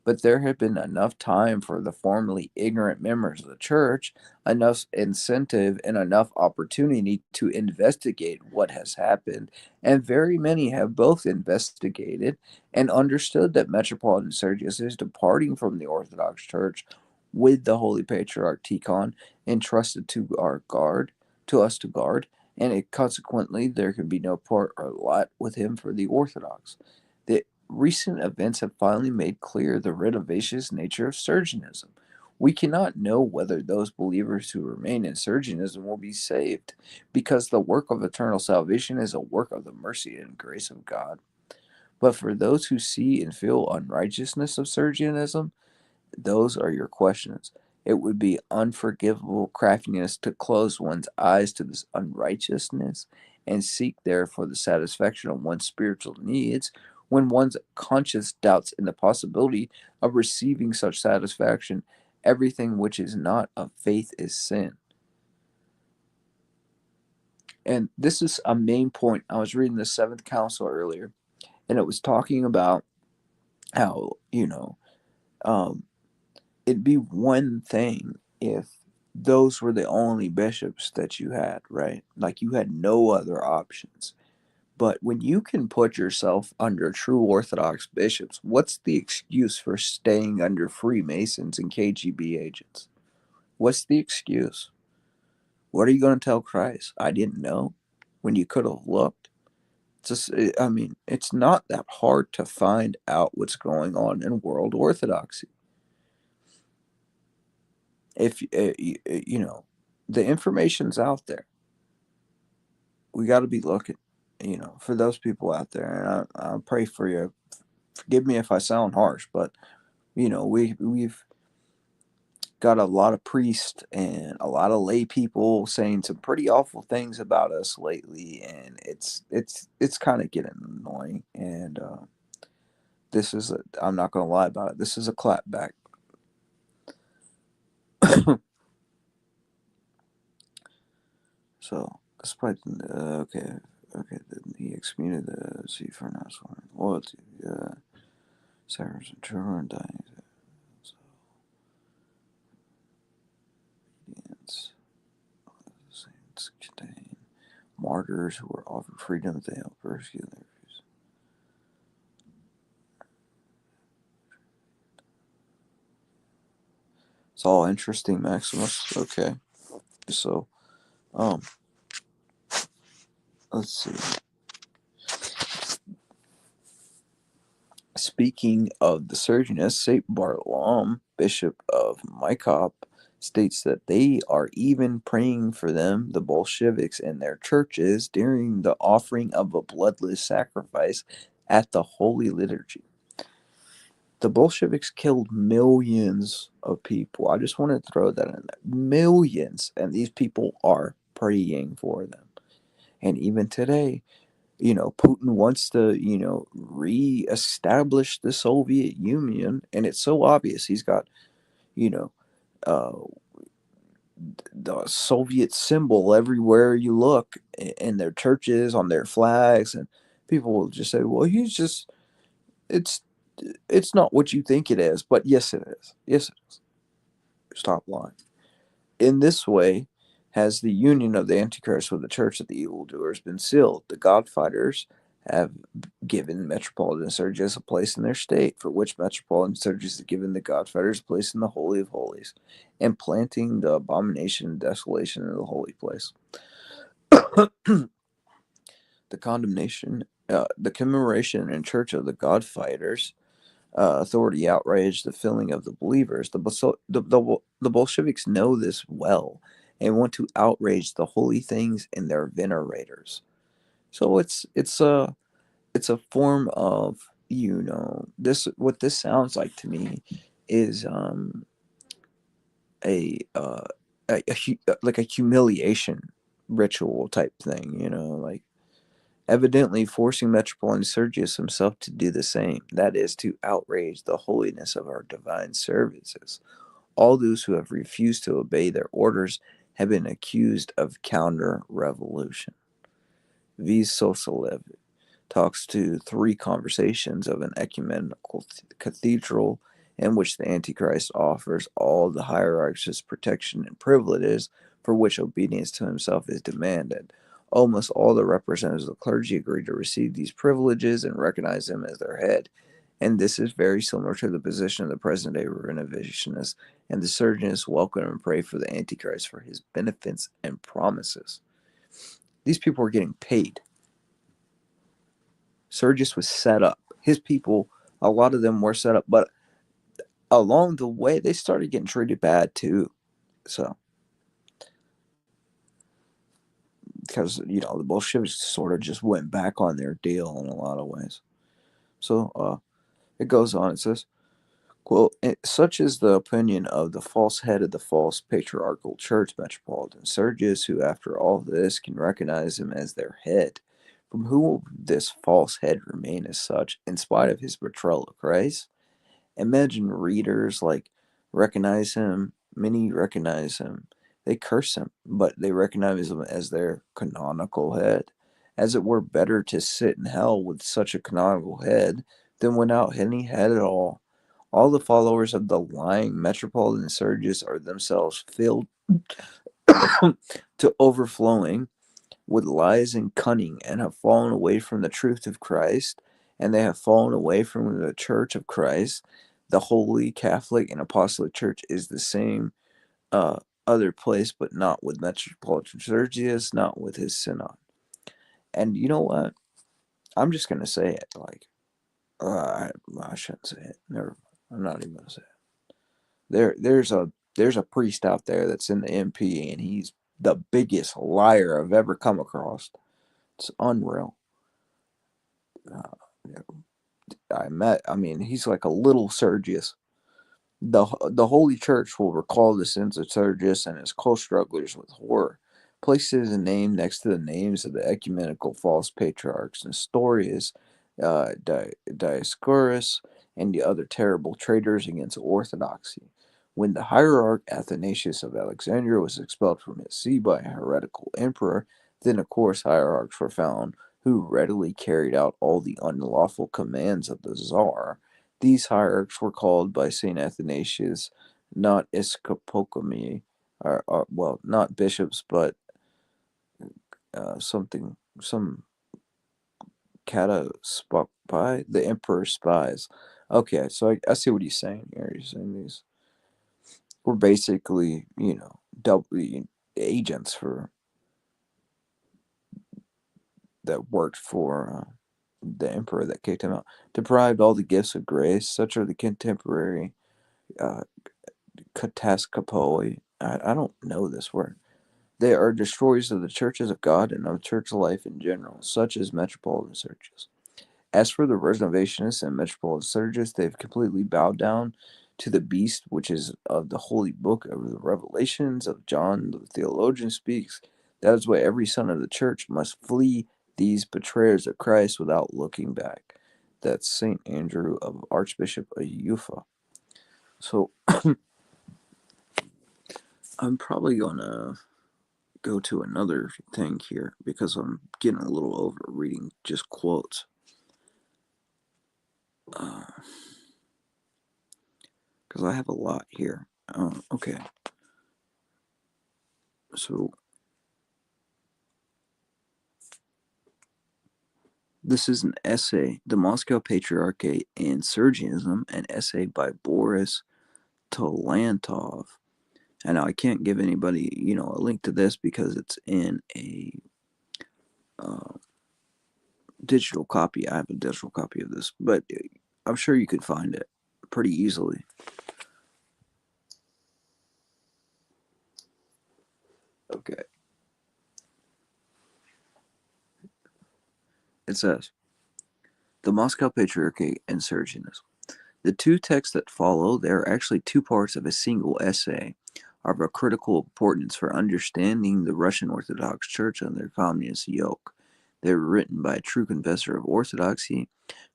But there had been enough time for the formerly ignorant members of the church, enough incentive, and enough opportunity to investigate what has happened, and very many have both investigated and understood that Metropolitan Sergius is departing from the Orthodox Church with the Holy Patriarch Tikhon entrusted to us to guard, and consequently there can be no part or lot with him for the Orthodox. The recent events have finally made clear the renovations nature of Sergianism. We cannot know whether those believers who remain in Sergianism will be saved, because the work of eternal salvation is a work of the mercy and grace of God. But for those who see and feel unrighteousness of Sergianism, those are your questions. It would be unforgivable craftiness to close one's eyes to this unrighteousness and seek there for the satisfaction of one's spiritual needs when one's conscience doubts in the possibility of receiving such satisfaction. Everything which is not of faith is sin. And this is a main point. I was reading the Seventh Council earlier, and it was talking about how, um, it'd be one thing if those were the only bishops that you had, right? Like you had no other options. But when you can put yourself under true Orthodox bishops, what's the excuse for staying under Freemasons and KGB agents? What's the excuse? What are you going to tell Christ? I didn't know, when you could have looked. Just, I mean, it's not that hard to find out what's going on in world Orthodoxy. If the information's out there, we got to be looking, for those people out there. And I pray for you. Forgive me if I sound harsh, but we've got a lot of priests and a lot of lay people saying some pretty awful things about us lately, and it's kind of getting annoying. And I'm not gonna lie about it. This is a clapback. So, despite okay, then he excommunicated the sea for not sworn loyalty, Cyrus and Trevor and dying. So, obedience. The saints contain martyrs who were offered freedom if they helped persecute their views. It's all interesting, Maximus. Okay, so um, let's see. Speaking of the Sergius, St. Bartolome, Bishop of Mykop, states that they are even praying for them, the Bolsheviks, in their churches during the offering of a bloodless sacrifice at the Holy Liturgy. The Bolsheviks killed millions of people. I just want to throw that in there. Millions. And these people are praying for them. And even today, Putin wants to, re-establish the Soviet Union, and it's so obvious. He's got, you know, uh, the Soviet symbol everywhere you look in their churches, on their flags, and people will just say, "Well, he's just it's it's not what you think it is." But yes, it is. Yes, it is. Stop lying. In this way, has the union of the Antichrist with the church of the evildoers been sealed. The God-fighters have given Metropolitan Sergius a place in their state, for which Metropolitan Sergius has given the God-fighters a place in the Holy of Holies, and planting the abomination and desolation in the holy place. The condemnation, the commemoration in church of the God-fighters authority outraged the feeling of the believers. The Bolsheviks know this well and want to outrage the holy things in their venerators. So it's a form of, this, what this sounds like to me is a, like a humiliation ritual type thing, like evidently forcing Metropolitan Sergius himself to do the same, that is, to outrage the holiness of our divine services. All those who have refused to obey their orders have been accused of counter revolution. Vis Sosolev talks to three conversations of an ecumenical cathedral in which the Antichrist offers all the hierarchs protection and privileges for which obedience to himself is demanded. Almost all the representatives of the clergy agree to receive these privileges and recognize him as their head. And this is very similar to the position of the present day renovationists and the Sergianists welcome and pray for the Antichrist for his benefits and promises. These people are getting paid. Sergius was set up. His people, a lot of them were set up, but along the way, they started getting treated bad too. So, because, the Bolsheviks sort of just went back on their deal in a lot of ways. So, it goes on. It says, quote, such is the opinion of the false head of the false patriarchal church, Metropolitan Sergius, who after all this can recognize him as their head. From whom will this false head remain as such, in spite of his betrayal of Christ? Imagine readers like recognize him, many recognize him. They curse him, but they recognize him as their canonical head. As it were better to sit in hell with such a canonical head than without any head at all. All the followers of the lying Metropolitan Sergius are themselves filled to overflowing with lies and cunning, and have fallen away from the truth of Christ, and they have fallen away from the church of Christ. The Holy Catholic and Apostolic Church is the same uh, other place, but not with Metropolitan Sergius, not with his synod. And you know what? I'm just gonna say it. Like, I shouldn't say it. Never. I'm not even gonna say it. There's a priest out there that's in the MP, and he's the biggest liar I've ever come across. It's unreal. Uh, he's like a little Sergius. The Holy Church will recall the sins of Sergius and his co-strugglers with horror. Places a name next to the names of the ecumenical false patriarchs Nestorius, Dioscorus, and the other terrible traitors against orthodoxy. When the hierarch Athanasius of Alexandria was expelled from his see by a heretical emperor, then of course hierarchs were found who readily carried out all the unlawful commands of the Czar. These hierarchs were called by St. Athanasius not episcopomi, well, not bishops, but some cataspopi, the emperor's spies. Okay, so I see what he's saying here. He's saying these were basically, double agents for that worked for the emperor that kicked him out. Deprived all the gifts of grace, such are the contemporary uh, kataskopoi. I don't know this word. They are destroyers of the churches of God and of church life in general, such as Metropolitan Sergius. As for the Renovationists and Metropolitan Sergius, they have completely bowed down to the beast, which is of the holy book of the Revelations of John the theologian speaks. That is why every son of the church must flee these betrayers of Christ without looking back. That's St. Andrew of Archbishop of Ufa. So I'm probably gonna go to another thing here because I'm getting a little over reading just quotes. Because I have a lot here. Okay, so this is an essay, The Moscow Patriarchate and Sergianism, an essay by Boris Talantov. And I can't give anybody, a link to this because it's in a uh, digital copy. I have a digital copy of this, but I'm sure you could find it pretty easily. Okay. It says, The Moscow Patriarchate and Sergianism. The two texts that follow, they are actually two parts of a single essay, are of a critical importance for understanding the Russian Orthodox Church under communist yoke. They were written by a true confessor of Orthodoxy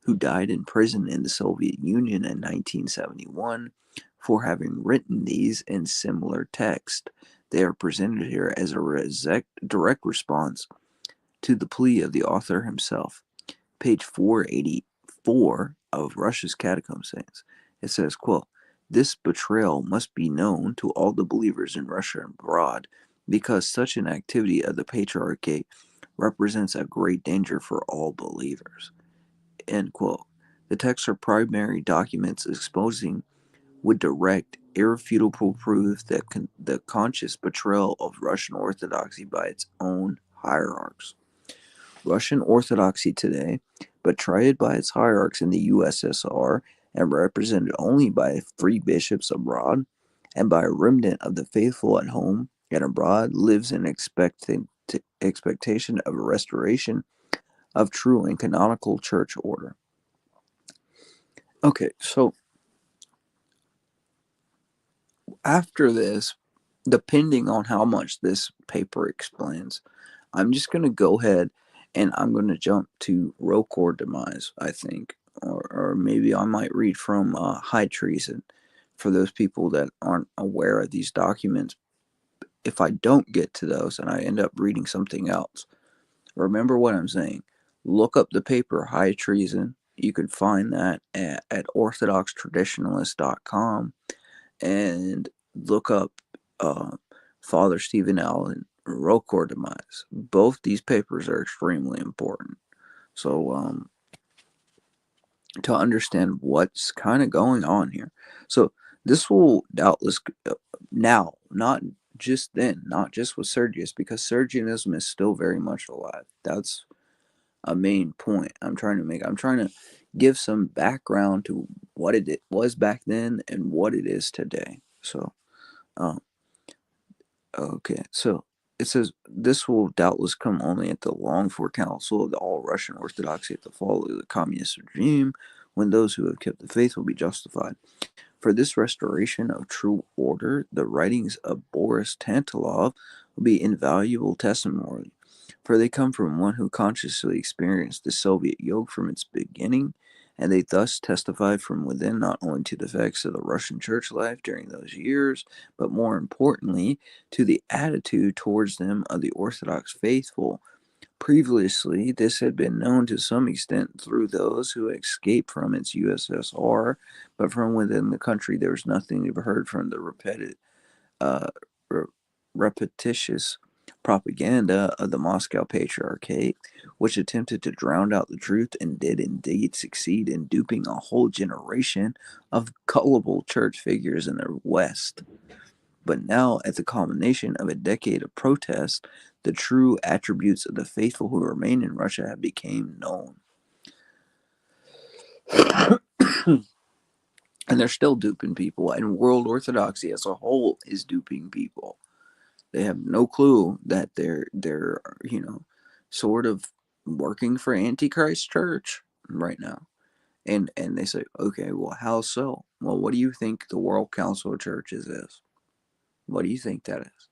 who died in prison in the Soviet Union in 1971 for having written these and similar texts. They are presented here as a direct response to the plea of the author himself. Page 484 of Russia's Catacomb Saints. It says, quote, This betrayal must be known to all the believers in Russia and abroad, because such an activity of the Patriarchate represents a great danger for all believers. End quote. The texts are primary documents exposing with direct, irrefutable proof that the conscious betrayal of Russian Orthodoxy by its own hierarchs. Russian Orthodoxy today, betrayed by its hierarchs in the USSR and represented only by three bishops abroad and by a remnant of the faithful at home and abroad, lives in expectation of a restoration of true and canonical church order. Okay, so after this, depending on how much this paper explains, I'm just going to go ahead and I'm going to jump to Rocor Demise, I think. Or maybe I might read from High Treason for those people that aren't aware of these documents. If I don't get to those and I end up reading something else, remember what I'm saying. Look up the paper High Treason. You can find that at orthodoxtraditionalist.com and look up uh, Father Stephen Allen, Rocor Demise. Both these papers are extremely important. So, to understand what's kind of going on here. So, this will doubtless, now, not just then, not just with Sergius, because Sergianism is still very much alive. That's a main point I'm trying to make. I'm trying to give some background to what it was back then and what it is today. So, um, okay, so it says this will doubtless come only at the longed for council of the all Russian Orthodoxy at the fall of the communist regime, when those who have kept the faith will be justified. For this restoration of true order, the writings of Boris Tantalov will be invaluable testimony, for they come from one who consciously experienced the Soviet yoke from its beginning, and they thus testify from within not only to the effects of the Russian church life during those years, but more importantly, to the attitude towards them of the Orthodox faithful. Previously, this had been known to some extent through those who escaped from its USSR, but from within the country there was nothing to be heard from the uh, re- repetitious propaganda of the Moscow Patriarchate, which attempted to drown out the truth and did indeed succeed in duping a whole generation of gullible church figures in the West. But now, at the culmination of a decade of protest, the true attributes of the faithful who remain in Russia have become known. And they're still duping people, and world orthodoxy as a whole is duping people. They have no clue that they're sort of working for Antichrist Church right now. And they say, okay, well, how so? Well, what do you think the World Council of Churches is? What do you think that is?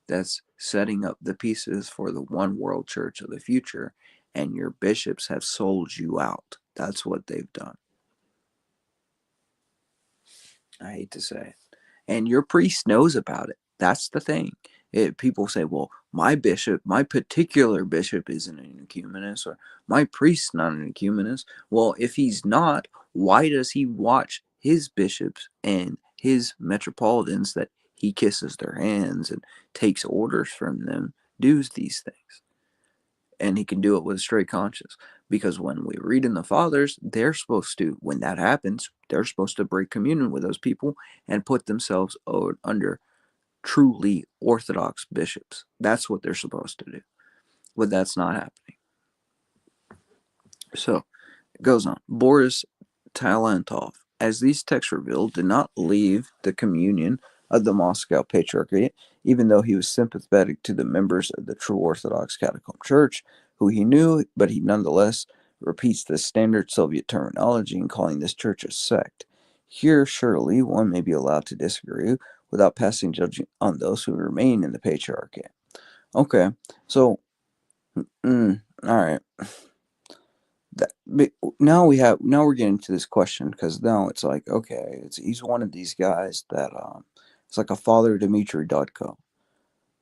That's setting up the pieces for the one world church of the future, and your bishops have sold you out. That's what they've done. I hate to say it. And your priest knows about it. That's the thing. People say, well, my particular bishop isn't an ecumenist, or my priest's not an ecumenist. Well, if he's not, why does he watch his bishops and his metropolitans that he kisses their hands and takes orders from them do these things? And he can do it with a straight conscience. Because when we read in the Fathers, they're supposed to, when that happens, they're supposed to break communion with those people and put themselves under truly Orthodox bishops. That's what they're supposed to do. But that's not happening. So it goes on. Boris Talantov, as these texts reveal, did not leave the communion of the Moscow Patriarchate, even though he was sympathetic to the members of the true Orthodox Catacomb Church, who he knew, but he nonetheless repeats the standard Soviet terminology in calling this church a sect. Here, surely, one may be allowed to disagree without passing judgment on those who remain in the Patriarchate. Okay, so, all right. Now we're getting to this question, because now it's like, okay, he's one of these guys that it's like a Father Dmitry Dudko,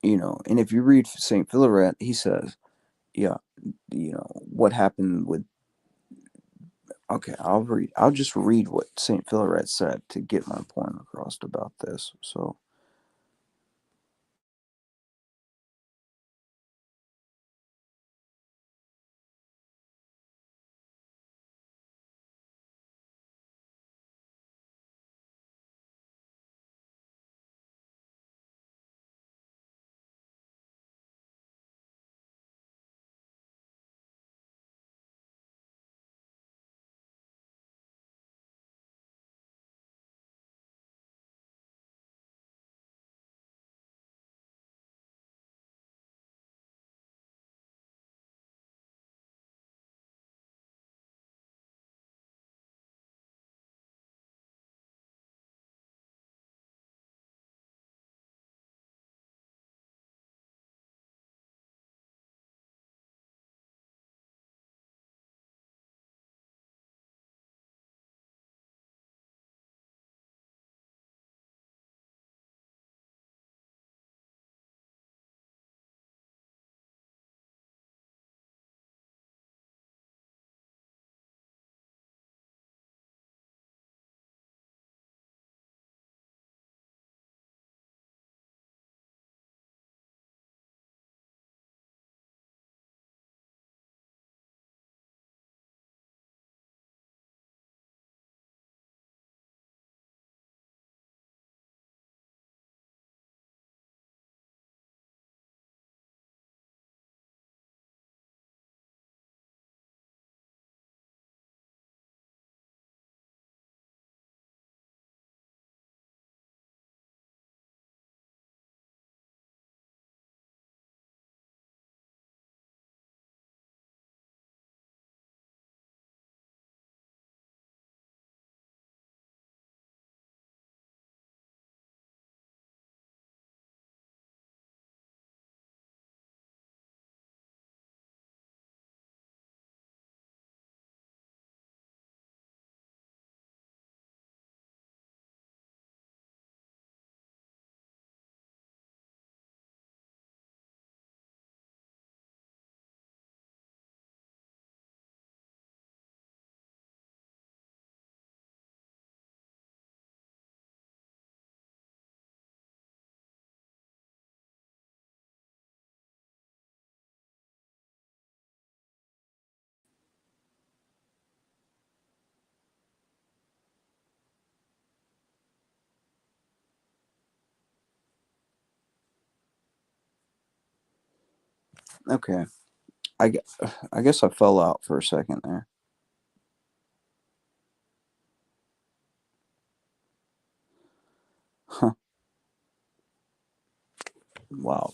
and if you read Saint Philaret, he says, yeah, what happened with, okay, I'll just read what Saint Philaret said to get my point across about this. So, okay, I, I guess I fell out for a second there. Huh. Wow.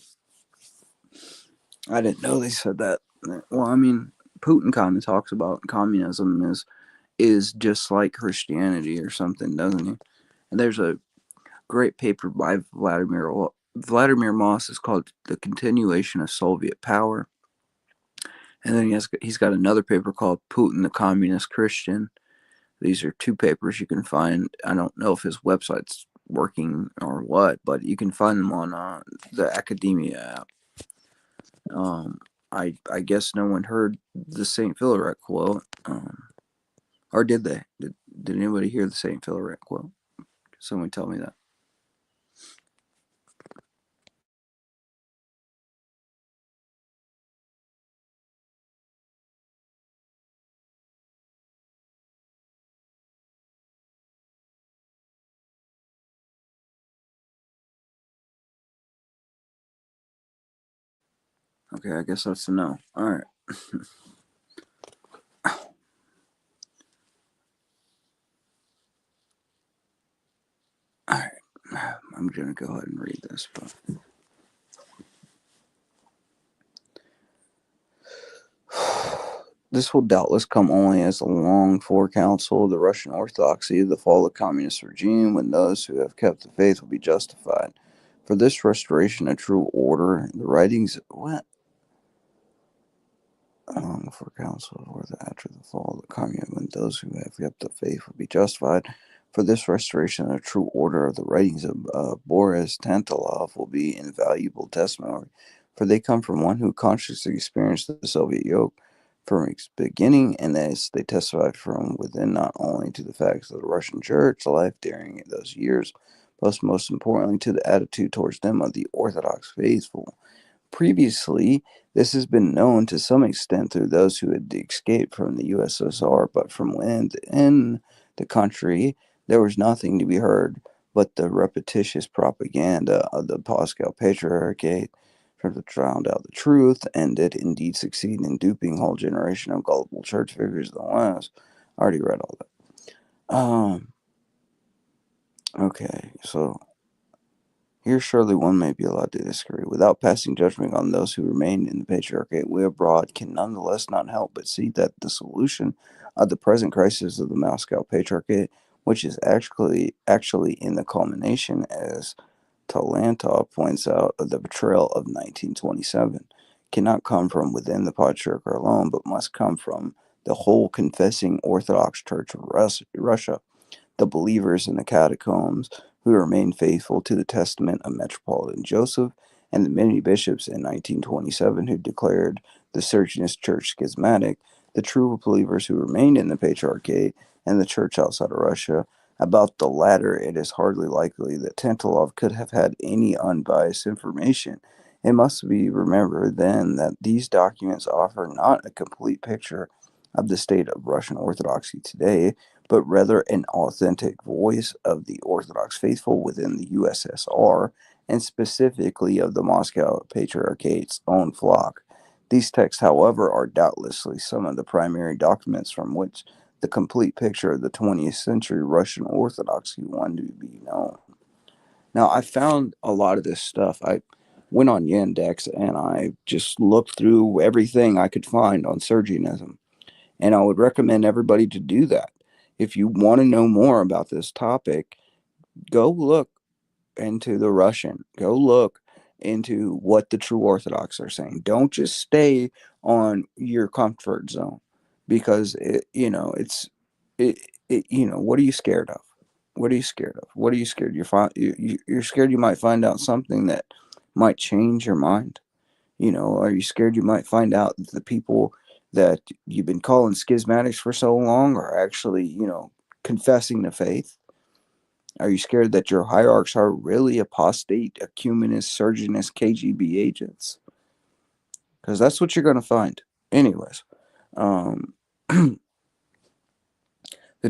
I didn't know they said that. Well, I mean, Putin kind of talks about communism is just like Christianity or something, doesn't he? And there's a great paper by Vladimir Moss. It's called "The Continuation of Soviet Power," and then he's got another paper called "Putin, the Communist Christian." These are two papers you can find. I don't know if his website's working or what, but you can find them on the Academia app. Um, I guess no one heard the Saint Philaret quote, or did they? Did anybody hear the Saint Philaret quote? Someone tell me that. Okay, I guess that's a no. All right. All right. I'm gonna go ahead and read this, but this will doubtless come only as a longed-for counsel of the Russian Orthodoxy, the fall of the communist regime, when those who have kept the faith will be justified. For this restoration of true order, the writings what? For counsel or after the fall of the communion, when those who have kept the faith will be justified. For this restoration of true order, the writings of Boris Tantalov will be invaluable testimony, for they come from one who consciously experienced the Soviet yoke from its beginning, and as they testify from within not only to the facts of the Russian Church life during those years, but most importantly to the attitude towards them of the Orthodox faithful. Previously, this has been known to some extent through those who had escaped from the USSR, but from within the country, there was nothing to be heard but the repetitious propaganda of the Moscow Patriarchate to drown out the truth, and did indeed succeed in duping a whole generation of gullible church figures in the West. I already read all that. Okay, so here surely one may be allowed to disagree. Without passing judgment on those who remain in the patriarchate, we abroad can nonetheless not help but see that the solution of the present crisis of the Moscow Patriarchate, which is actually in the culmination, as Talantov points out, of the betrayal of 1927, cannot come from within the patriarchate alone, but must come from the whole confessing Orthodox Church of Russia, the believers in the catacombs who remained faithful to the testament of Metropolitan Joseph, and the many bishops in 1927 who declared the Sergius Church schismatic, the true believers who remained in the Patriarchate and the Church outside of Russia. About the latter, it is hardly likely that Tantalov could have had any unbiased information. It must be remembered then that these documents offer not a complete picture of the state of Russian Orthodoxy today, but rather an authentic voice of the Orthodox faithful within the USSR, and specifically of the Moscow Patriarchate's own flock. These texts, however, are doubtlessly some of the primary documents from which the complete picture of the 20th century Russian Orthodoxy wanted to be known. Now, I found a lot of this stuff. I went on Yandex and I just looked through everything I could find on Sergianism. And I would recommend everybody to do that. If you want to know more about this topic, go look into the Russian. Go look into what the true Orthodox are saying. Don't just stay on your comfort zone, because what are you scared of? What are you scared of? What are you scared? You're scared you might find out something that might change your mind. Are you scared you might find out that the people that you've been calling schismatics for so long are actually, confessing the faith? Are you scared that your hierarchs are really apostate, ecumenist, Sergianist, KGB agents? Because that's what you're going to find. Anyways, um, the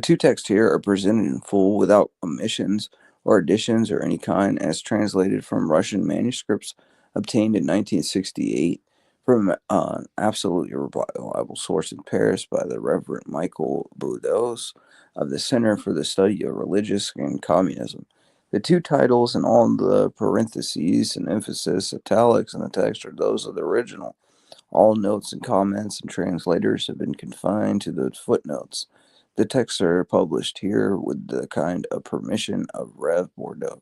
two texts here are presented in full without omissions or additions or any kind, as translated from Russian manuscripts obtained in 1968 from an absolutely reliable source in Paris by the Reverend Michael Boudos of the Center for the Study of Religious and Communism. The two titles and all the parentheses and emphasis italics in the text are those of the original. All notes and comments and translators have been confined to the footnotes. The texts are published here with the kind of permission of Rev. Bordeaux.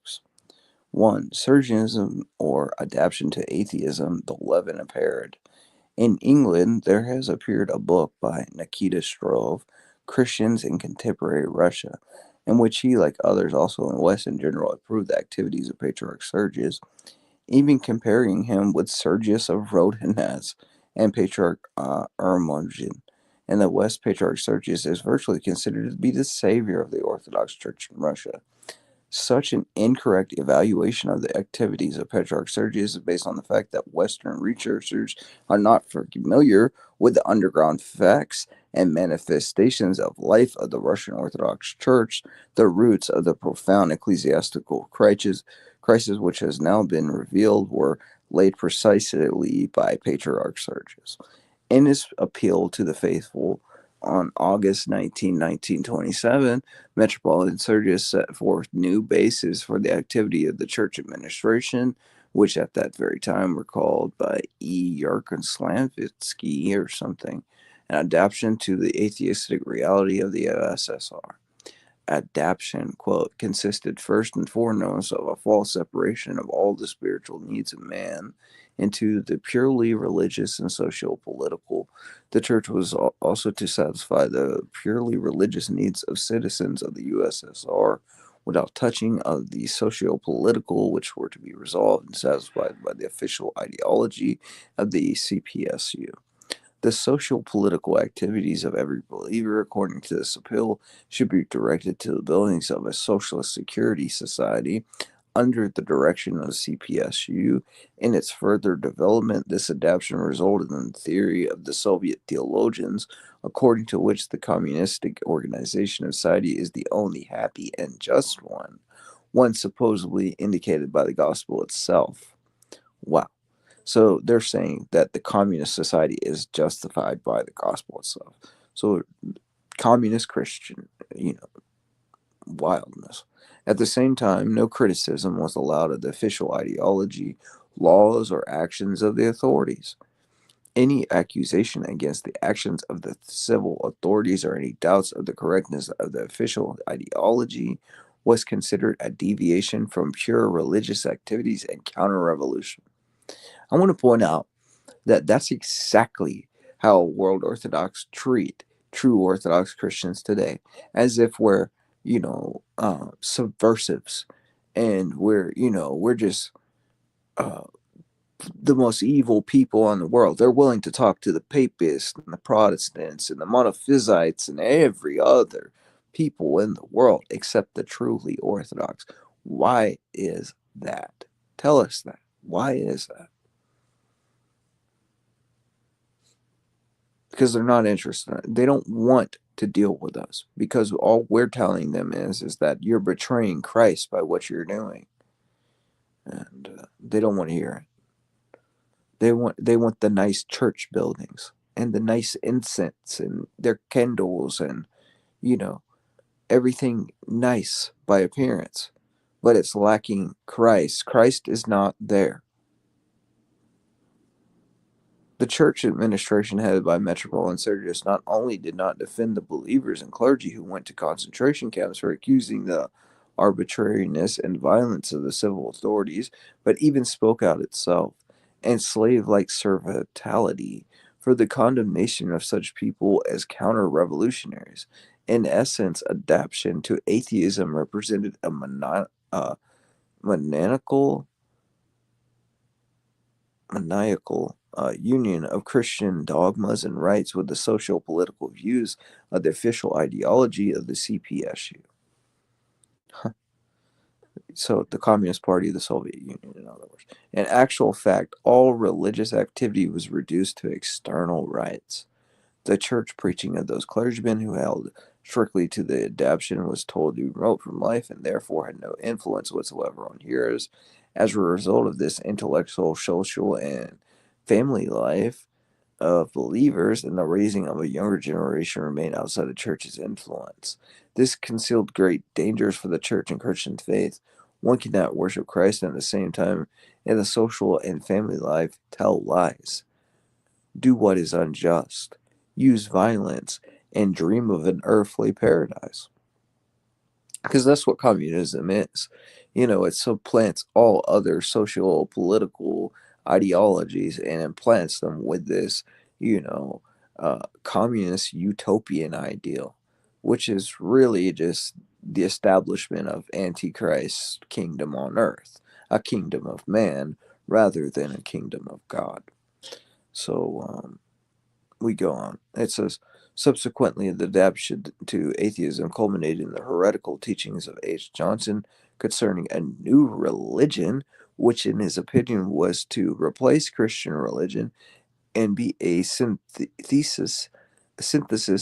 1. Sergianism, or Adaptation to Atheism, the Leaven of Herod. In England, there has appeared a book by Nikita Strove, Christians in Contemporary Russia. in which he, like others also in the West in general, approved the activities of Patriarch Sergius, even comparing him with Sergius of Rhodanus and Patriarch Hermogen. In the West, Patriarch Sergius is virtually considered to be the savior of the Orthodox Church in Russia. Such an incorrect evaluation of the activities of Petrarch Sergius is based on the fact that Western researchers are not familiar with the underground facts and manifestations of life of the Russian Orthodox Church, the roots of the profound ecclesiastical crisis which has now been revealed were laid precisely by Patriarch Sergius. In his appeal to the faithful on August 19, 1927, Metropolitan Sergius set forth new bases for the activity of the church administration, which at that very time were called by E. Yarkon or something, an adaptation to the atheistic reality of the USSR. Adaptation, quote, consisted first and foremost of a false separation of all the spiritual needs of man into the purely religious and socio-political. The church was also to satisfy the purely religious needs of citizens of the USSR without touching of the socio-political, which were to be resolved and satisfied by the official ideology of the CPSU. The social political activities of every believer, according to this appeal, should be directed to the buildings of a socialist security society under the direction of CPSU. In its further development, this adaptation resulted in the theory of the Soviet theologians, according to which the communistic organization of society is the only happy and just one supposedly indicated by the gospel itself. Wow. So they're saying that the communist society is justified by the gospel itself. So communist Christian, wildness. At the same time, no criticism was allowed of the official ideology, laws, or actions of the authorities. Any accusation against the actions of the civil authorities or any doubts of the correctness of the official ideology was considered a deviation from pure religious activities and counter revolution. I want to point out that that's exactly how world Orthodox treat true Orthodox Christians today, as if we're, subversives, and we're just uh, the most evil people in the world. They're willing to talk to the papists and the Protestants and the Monophysites and every other people in the world except the truly Orthodox. Why is that? Tell us that. Why is that? Because they're not interested. They don't want to deal with us because all we're telling them is that you're betraying Christ by what you're doing, and they don't want to hear it. They want the nice church buildings and the nice incense and their candles and you know everything nice by appearance, but it's lacking Christ. Christ is not there. The church administration headed by Metropolitan Sergius not only did not defend the believers and clergy who went to concentration camps for accusing the arbitrariness and violence of the civil authorities, but even spoke out itself, and slave-like servility for the condemnation of such people as counter-revolutionaries. In essence, adaptation to atheism represented a maniacal union of Christian dogmas and rites with the social political views of the official ideology of the CPSU. So, the Communist Party of the Soviet Union, in other words. In actual fact, all religious activity was reduced to external rites. The church preaching of those clergymen who held strictly to the adaptation was told to be remote from life and therefore had no influence whatsoever on hearers. As a result of this intellectual, social, and family life of believers and the raising of a younger generation remained outside the church's influence. This concealed great dangers for the church and Christian faith. One cannot worship Christ and at the same time, in the social and family life, tell lies, do what is unjust, use violence, and dream of an earthly paradise. Because that's what communism is. It supplants all other social political ideologies and implants them with this, communist utopian ideal, which is really just the establishment of Antichrist's kingdom on earth, a kingdom of man rather than a kingdom of God. So we go on. It says, subsequently, the adaptation to atheism culminated in the heretical teachings of H. Johnson concerning a new religion, which, in his opinion, was to replace Christian religion and be a synthesis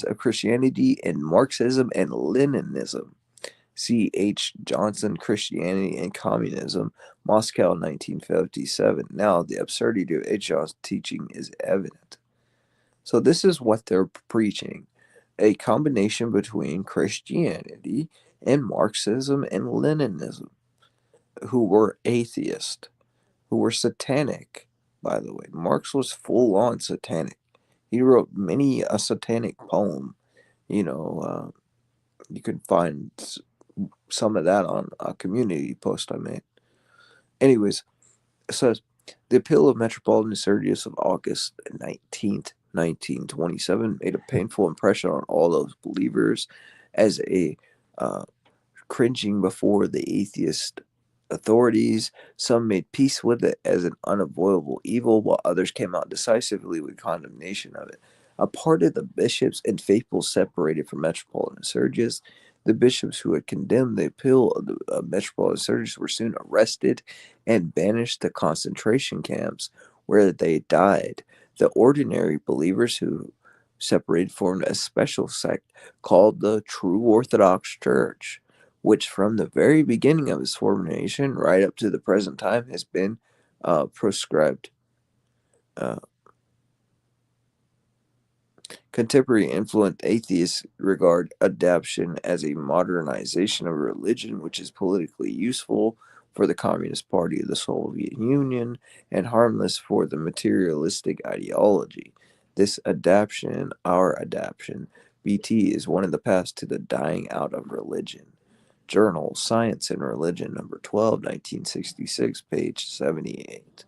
of Christianity and Marxism and Leninism. C. H. Johnson, Christianity and Communism, Moscow, 1957. Now, the absurdity of H. Johnson's teaching is evident. So, this is what they're preaching, a combination between Christianity and Marxism and Leninism, who were atheist, who were satanic, by the way. Marx was full on satanic. He wrote many a satanic poem. You know, you can find some of that on a community post I made. Anyways, it says, the appeal of Metropolitan Sergius of August 19th, 1927 made a painful impression on all those believers as a cringing before the atheist authorities. Some made peace with it as an unavoidable evil, while others came out decisively with condemnation of it. A part of the bishops and faithful separated from Metropolitan Sergius. The bishops who had condemned the appeal of the Metropolitan Sergius were soon arrested and banished to concentration camps where they died. The ordinary believers who separated formed a special sect called the True Orthodox Church, which from the very beginning of its formation right up to the present time has been proscribed. Uh, Contemporary influenced atheists regard adaptation as a modernization of religion, which is politically useful for the Communist Party of the Soviet Union and harmless for the materialistic ideology. This adaptation, our adaptation, BT, is one of the paths to the dying out of religion. Journal Science and Religion, number 12, 1966, page 78.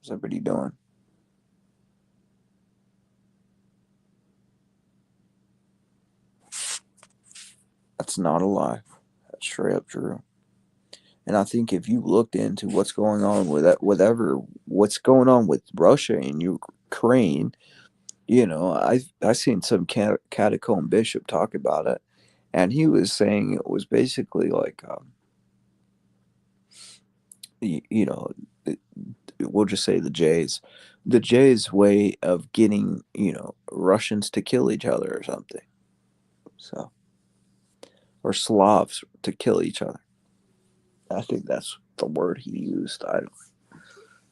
How's everybody doing? That's not a lie. That's straight up true. And I think if you looked into what's going on with that, what's going on with Russia and Ukraine, I seen some catacomb bishop talk about it, and he was saying it was basically like, you, you know, we'll just say the Jays' way of getting Russians to kill each other or something. So, or Slavs to kill each other. I think that's the word he used. I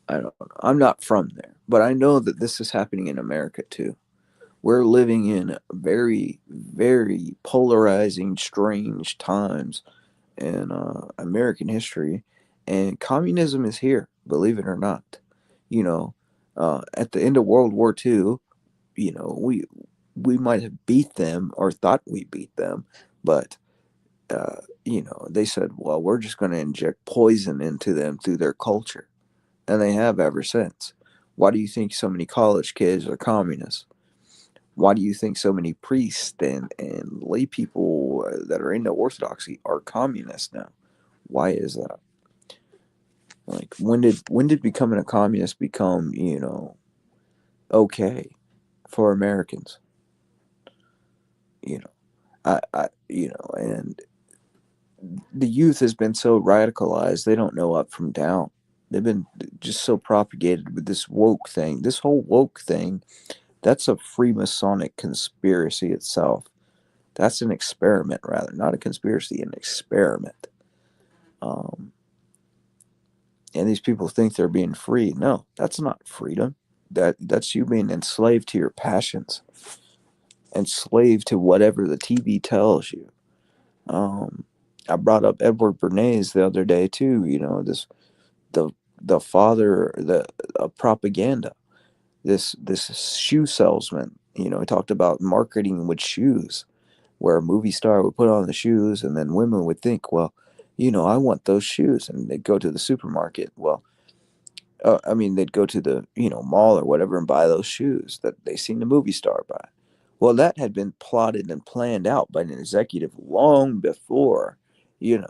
don't know. I'm not from there, but I know that this is happening in America too. We're living in very, very polarizing, strange times in American history, and communism is here, believe it or not. You know, at the end of World War II, we might have beat them or thought we beat them, but they said, well, we're just going to inject poison into them through their culture, and they have ever since. Why do you think so many college kids are communists? Why do you think so many priests and lay people that are into orthodoxy are communists now? Why is that? Like, when did becoming a communist become okay for Americans? You know, and the youth has been so radicalized they don't know up from down. They've been just so propagated with this woke thing. This whole woke thing, that's a Freemasonic conspiracy itself. That's an experiment, rather, not a conspiracy, an experiment. Um, and these people think they're being free. No, that's not freedom. That's you being enslaved to your passions, enslaved to whatever the TV tells you. Um, I brought up Edward Bernays the other day too. The the father the propaganda. This shoe salesman. He talked about marketing with shoes, where a movie star would put on the shoes, and then women would think, well, I want those shoes. And they'd go to the supermarket. Well, I mean, they'd go to the, mall or whatever and buy those shoes that they seen the movie star buy. Well, that had been plotted and planned out by an executive long before, you know.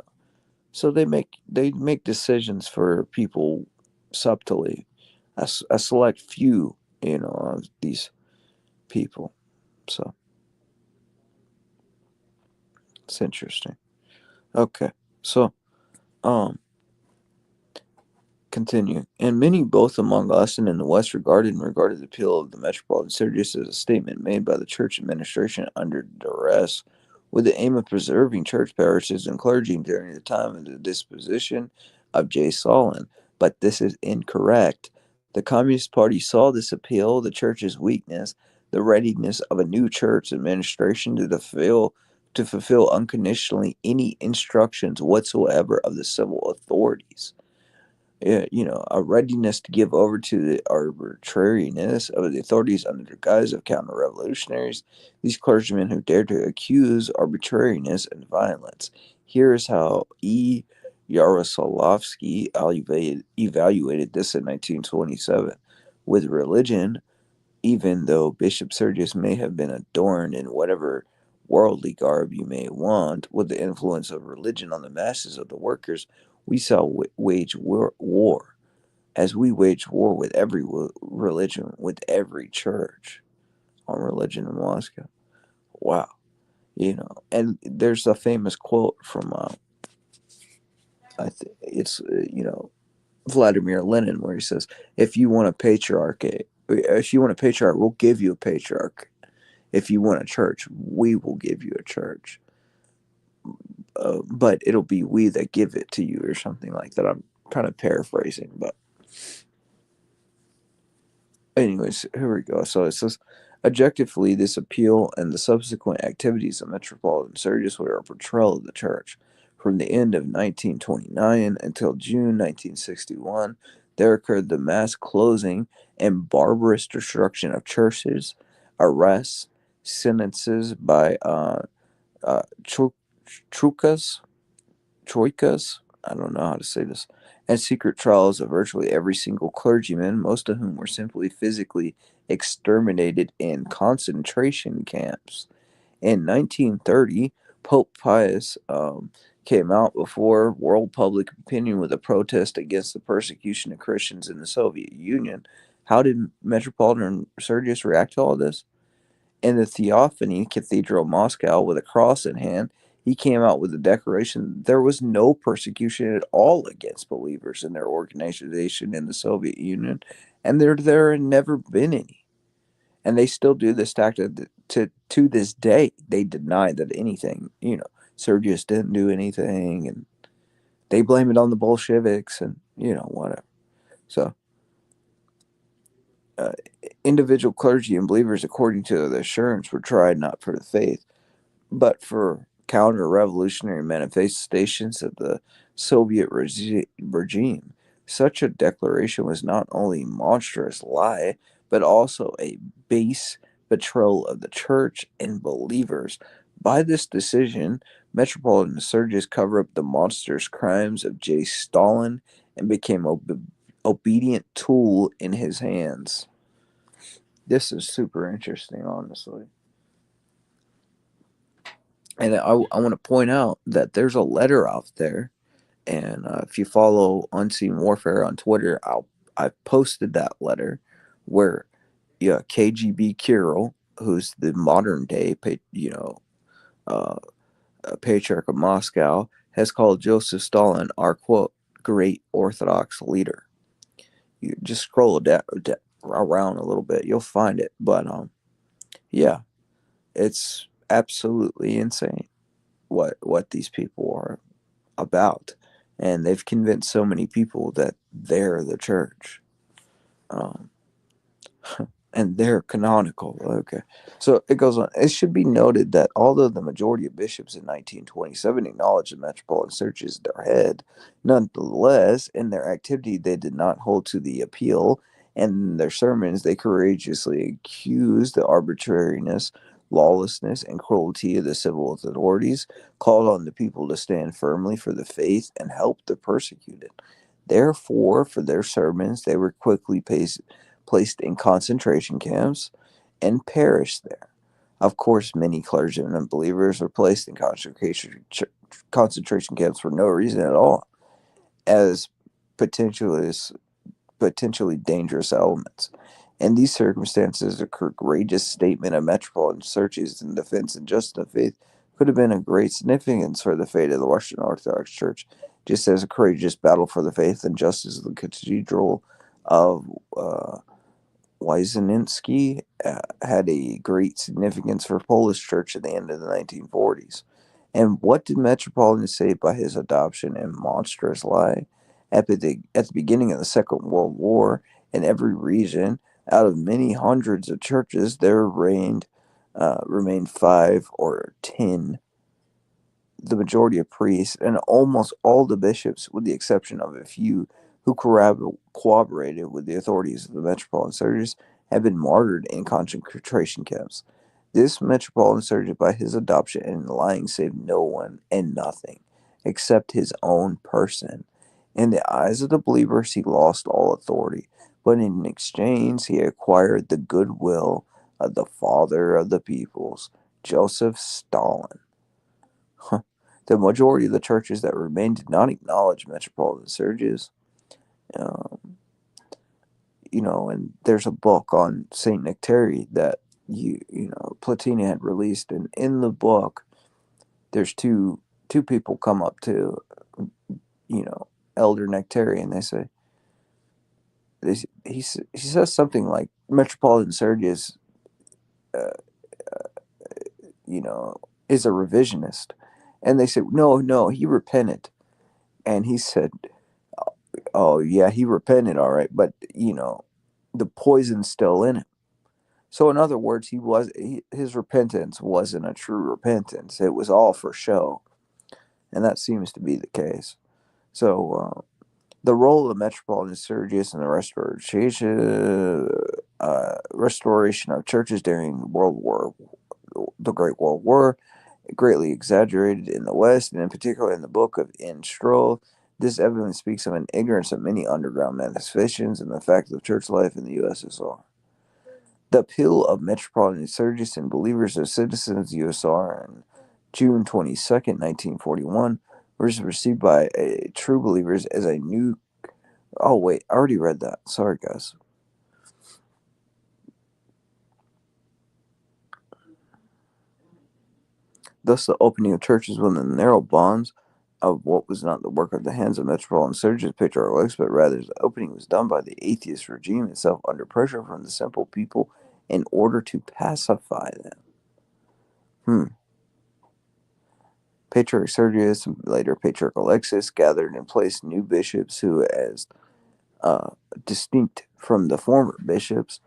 So they make decisions for people subtly, a select few, of these people. So it's interesting. Okay, so um, continue. And many, both among us and in the West, regarded the appeal of the Metropolitan Sergius as a statement made by the church administration under duress, with the aim of preserving church parishes and clergy during the time of the disposition of J. Solon. But this is incorrect. The Communist Party saw this appeal, the church's weakness, the readiness of a new church administration to fulfill unconditionally any instructions whatsoever of the civil authorities, a readiness to give over to the arbitrariness of the authorities under the guise of counter-revolutionaries, these clergymen who dared to accuse arbitrariness and violence. Here is how Yaroslavsky evaluated this in 1927. With religion, even though Bishop Sergius may have been adorned in whatever worldly garb you may want, with the influence of religion on the masses of the workers, we shall wage war, as we wage war with every religion, with every church on religion in Moscow. Wow. And there's a famous quote from, it's, Vladimir Lenin, where he says, if you want a patriarch, we'll give you a patriarch. If you want a church, we will give you a church. But it'll be we that give it to you, or something like that. I'm kind of paraphrasing, but anyways, here we go. So it says, objectively, this appeal and the subsequent activities of Metropolitan Sergius were a portrayal of the church. From the end of 1929 until June 1961, there occurred the mass closing and barbarous destruction of churches, arrests, sentences by Trukas, Troikas, I don't know how to say this, and secret trials of virtually every single clergyman, most of whom were simply physically exterminated in concentration camps. In 1930, Pope Pius came out before world public opinion with a protest against the persecution of Christians in the Soviet Union. How did Metropolitan Sergius react to all this? In the Theophany Cathedral of Moscow, with a cross in hand, he came out with a declaration there was no persecution at all against believers in their organization in the Soviet Union, and there had never been any. And they still do this to this day. They deny that anything, Sergius didn't do anything, and they blame it on the Bolsheviks, and whatever. So, uh, individual clergy and believers, according to the assurance, were tried not for the faith, but for counter revolutionary manifestations of the Soviet regime. Such a declaration was not only a monstrous lie, but also a base betrayal of the church and believers. By this decision, Metropolitan Sergius covered up the monstrous crimes of J. Stalin and became obedient tool in his hands. This is super interesting, honestly. And I want to point out that there's a letter out there, and if you follow Unseen Warfare on Twitter, I posted that letter where, yeah, KGB Kirill, who's the modern day, uh, patriarch of Moscow, has called Joseph Stalin our quote great Orthodox leader. You just scroll around a little bit, you'll find it. But yeah, it's absolutely insane what these people are about, and they've convinced so many people that they're the church, um, and they're canonical. Okay, so it goes on. It should be noted that although the majority of bishops in 1927 acknowledged the Metropolitan Sergius as their head, nonetheless, in their activity they did not hold to the appeal, and in their sermons they courageously accused the arbitrariness, lawlessness, and cruelty of the civil authorities, called on the people to stand firmly for the faith and help the persecuted. Therefore, for their sermons, they were quickly placed in concentration camps and perished there. Of course, many clergymen and believers were placed in concentration camps for no reason at all, as potentially potentially dangerous elements. In these circumstances, a courageous statement of Metropolitan Sergius in defense and justice of faith could have been of great significance for the fate of the Russian Orthodox Church, just as a courageous battle for the faith and justice of the Cathedral of Wyazintski had a great significance for Polish Church at the end of the 1940s. And what did Metropolitan say by his adoption and monstrous lie? At the beginning of the Second World War, in every region, out of many hundreds of churches, there remained 5 or 10, the majority of priests, and almost all the bishops, with the exception of a few who cooperated with the authorities of the Metropolitan Sergius, had been martyred in concentration camps. This Metropolitan Sergius, by his adoption and lying, saved no one and nothing except his own person. In the eyes of the believers, he lost all authority, but in exchange, he acquired the goodwill of the father of the peoples, Joseph Stalin. The majority of the churches that remained did not acknowledge Metropolitan Sergius. Um, and there's a book on Saint Nectary that Platina had released, and in the book, there's two people come up to Elder Nectary, and they say he says something like Metropolitan Sergius, uh, is a revisionist, and they said no, he repented, and he said, oh yeah, he repented, all right, but the poison's still in him. So in other words, his repentance wasn't a true repentance. It was all for show, and that seems to be the case. So the role of Metropolitan Sergius in the restoration of churches during the Great World War, greatly exaggerated in the West, and in particular in the book of In Stroll. This evidence speaks of an ignorance of many underground manifestations and the fact of church life in the USSR. The appeal of Metropolitan Sergius and believers as citizens of the USSR on June 22nd, 1941, was received by true believers as a new. Oh, wait, I already read that. Sorry, guys. Thus, the opening of churches within the narrow bonds of what was not the work of the hands of Metropolitan Sergius Patriarchs, but rather the opening was done by the atheist regime itself under pressure from the simple people in order to pacify them. Patriarch Sergius, later Patriarch Alexis, gathered and placed new bishops who, as distinct from the former bishops,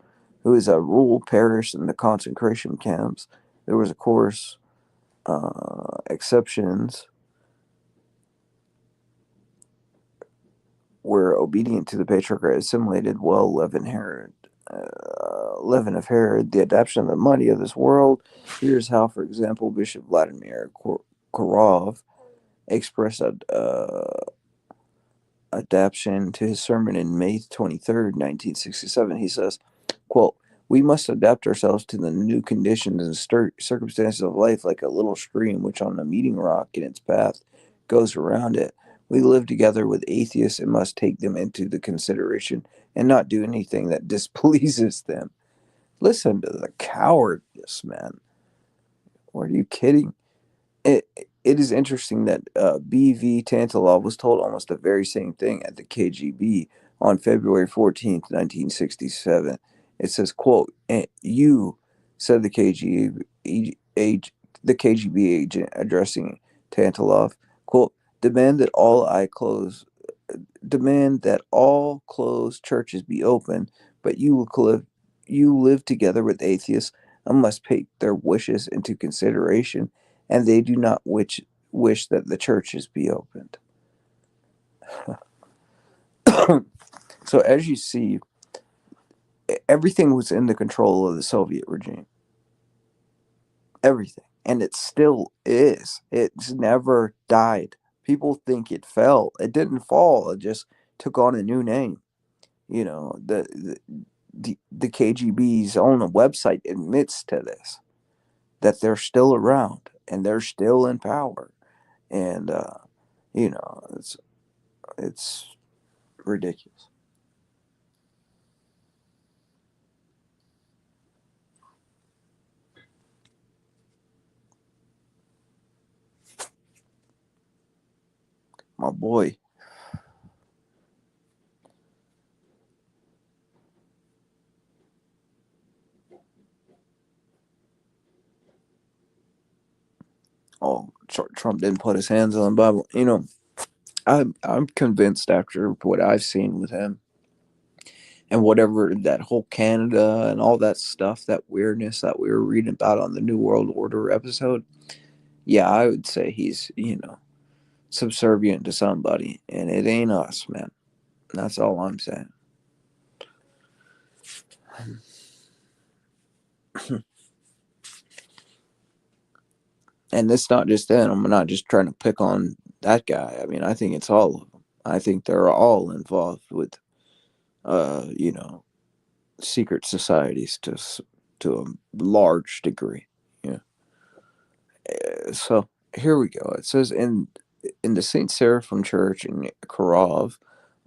who as a rule perished in the concentration camps. There was, of course, exceptions were obedient to the patriarch, assimilated well, leaven of Herod, the adoption of the money of this world. Here's how, for example, Bishop Vladimir Korov expressed adaptation to his sermon in May 23rd, 1967. He says, quote, "We must adapt ourselves to the new conditions and circumstances of life like a little stream which on a meeting rock in its path goes around it. We live together with atheists and must take them into the consideration and not do anything that displeases them." Listen to the cowardice, man. What, are you kidding? It is interesting that B.V. Tantalov was told almost the very same thing at the KGB on February 14th, 1967. It says, quote, "You," said the KGB agent addressing Tantalov, quote, demand that all closed churches be open, but you live together with atheists and must take their wishes into consideration, and they do not wish that the churches be opened." So as you see, everything was in the control of the Soviet regime. everything. And it still is. It's never died. People think it fell. It didn't fall. It just took on a new name. You know, the KGB's own website admits to this, that they're still around and they're still in power. And it's ridiculous. My boy. Oh, Trump didn't put his hands on the Bible. I'm convinced after what I've seen with him and whatever that whole Canada and all that stuff, that weirdness that we were reading about on the New World Order episode. Yeah, I would say he's subservient to somebody, and it ain't us, man. That's all I'm saying. And it's not just that. I'm not just trying to pick on that guy. I mean, I think it's all of them. I think they're all involved with, you know, secret societies to a large degree. Yeah. So here we go. It says in the Saint Seraphim Church in Kharov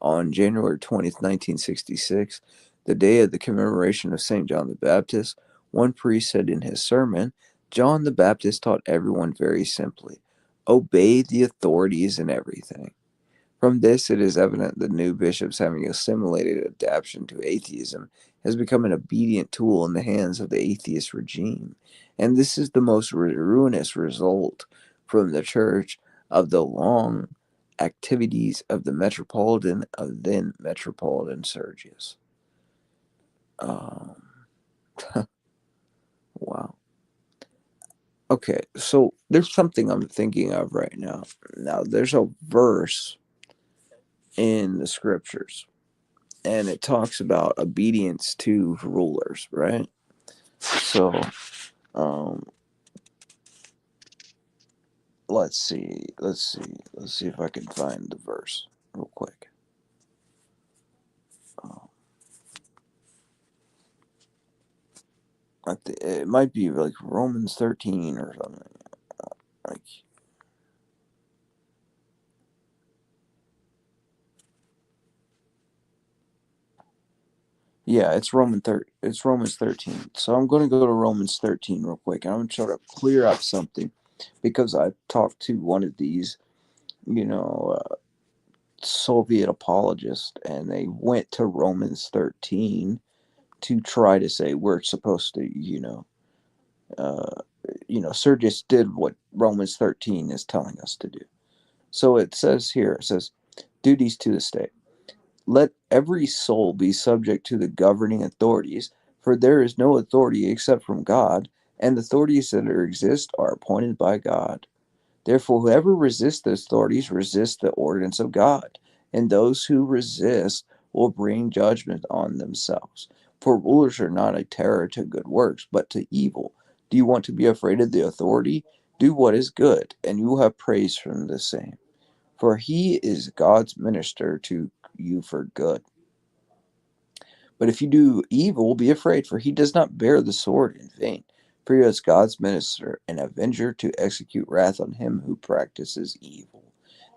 on January 20th, 1966, the day of the commemoration of Saint John the Baptist, one priest said in his sermon, John the Baptist taught everyone very simply, obey the authorities in everything. From this, it is evident the new bishops, having assimilated adaptation to atheism, has become an obedient tool in the hands of the atheist regime. And this is the most ruinous result from the church of the long activities of the Metropolitan of then Metropolitan Sergius. Um, wow. Okay, so there's something I'm thinking of right now. Now, there's a verse in the scriptures and it talks about obedience to rulers, right? So, um, let's see if I can find the verse real quick. Um, it might be like Romans 13 or something. Like, yeah, it's Romans 13. So I'm going to go to Romans 13 real quick, and I'm going to try to clear up something because I talked to one of these, you know, Soviet apologists, and they went to Romans 13 to try to say we're supposed to, uh, Sergius did what Romans 13 is telling us to do. So it says here, it says, duties to the state. Let every soul be subject to the governing authorities, for there is no authority except from God, and the authorities that exist are appointed by God. Therefore, whoever resists the authorities resists the ordinance of God, and those who resist will bring judgment on themselves. For rulers are not a terror to good works, but to evil. Do you want to be afraid of the authority? Do what is good, and you will have praise from the same. For he is God's minister to you for good. But if you do evil, be afraid, for he does not bear the sword in vain. For he is God's minister, an avenger to execute wrath on him who practices evil.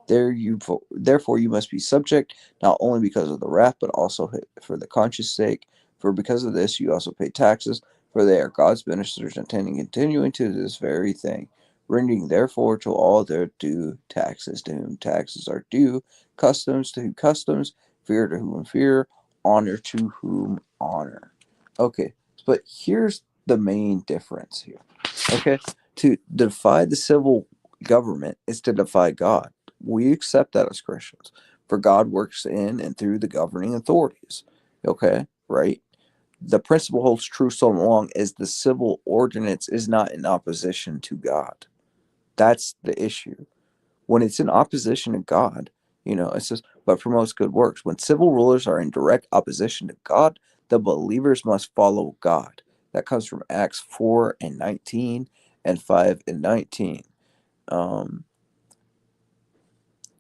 Therefore, you must be subject, not only because of the wrath, but also for the conscience sake. For because of this, you also pay taxes, for they are God's ministers, intending continuing to this very thing, rendering therefore to all their due taxes, to whom taxes are due, customs to whom customs, fear to whom fear, honor to whom honor. Okay, but here's the main difference here. Okay, to defy the civil government is to defy God. We accept that as Christians, for God works in and through the governing authorities. Okay, right? The principle holds true so long as the civil ordinance is not in opposition to God. That's the issue. When it's in opposition to God, it says, but promotes good works. When civil rulers are in direct opposition to God, the believers must follow God. That comes from Acts 4 and 19 and 5 and 19. Um,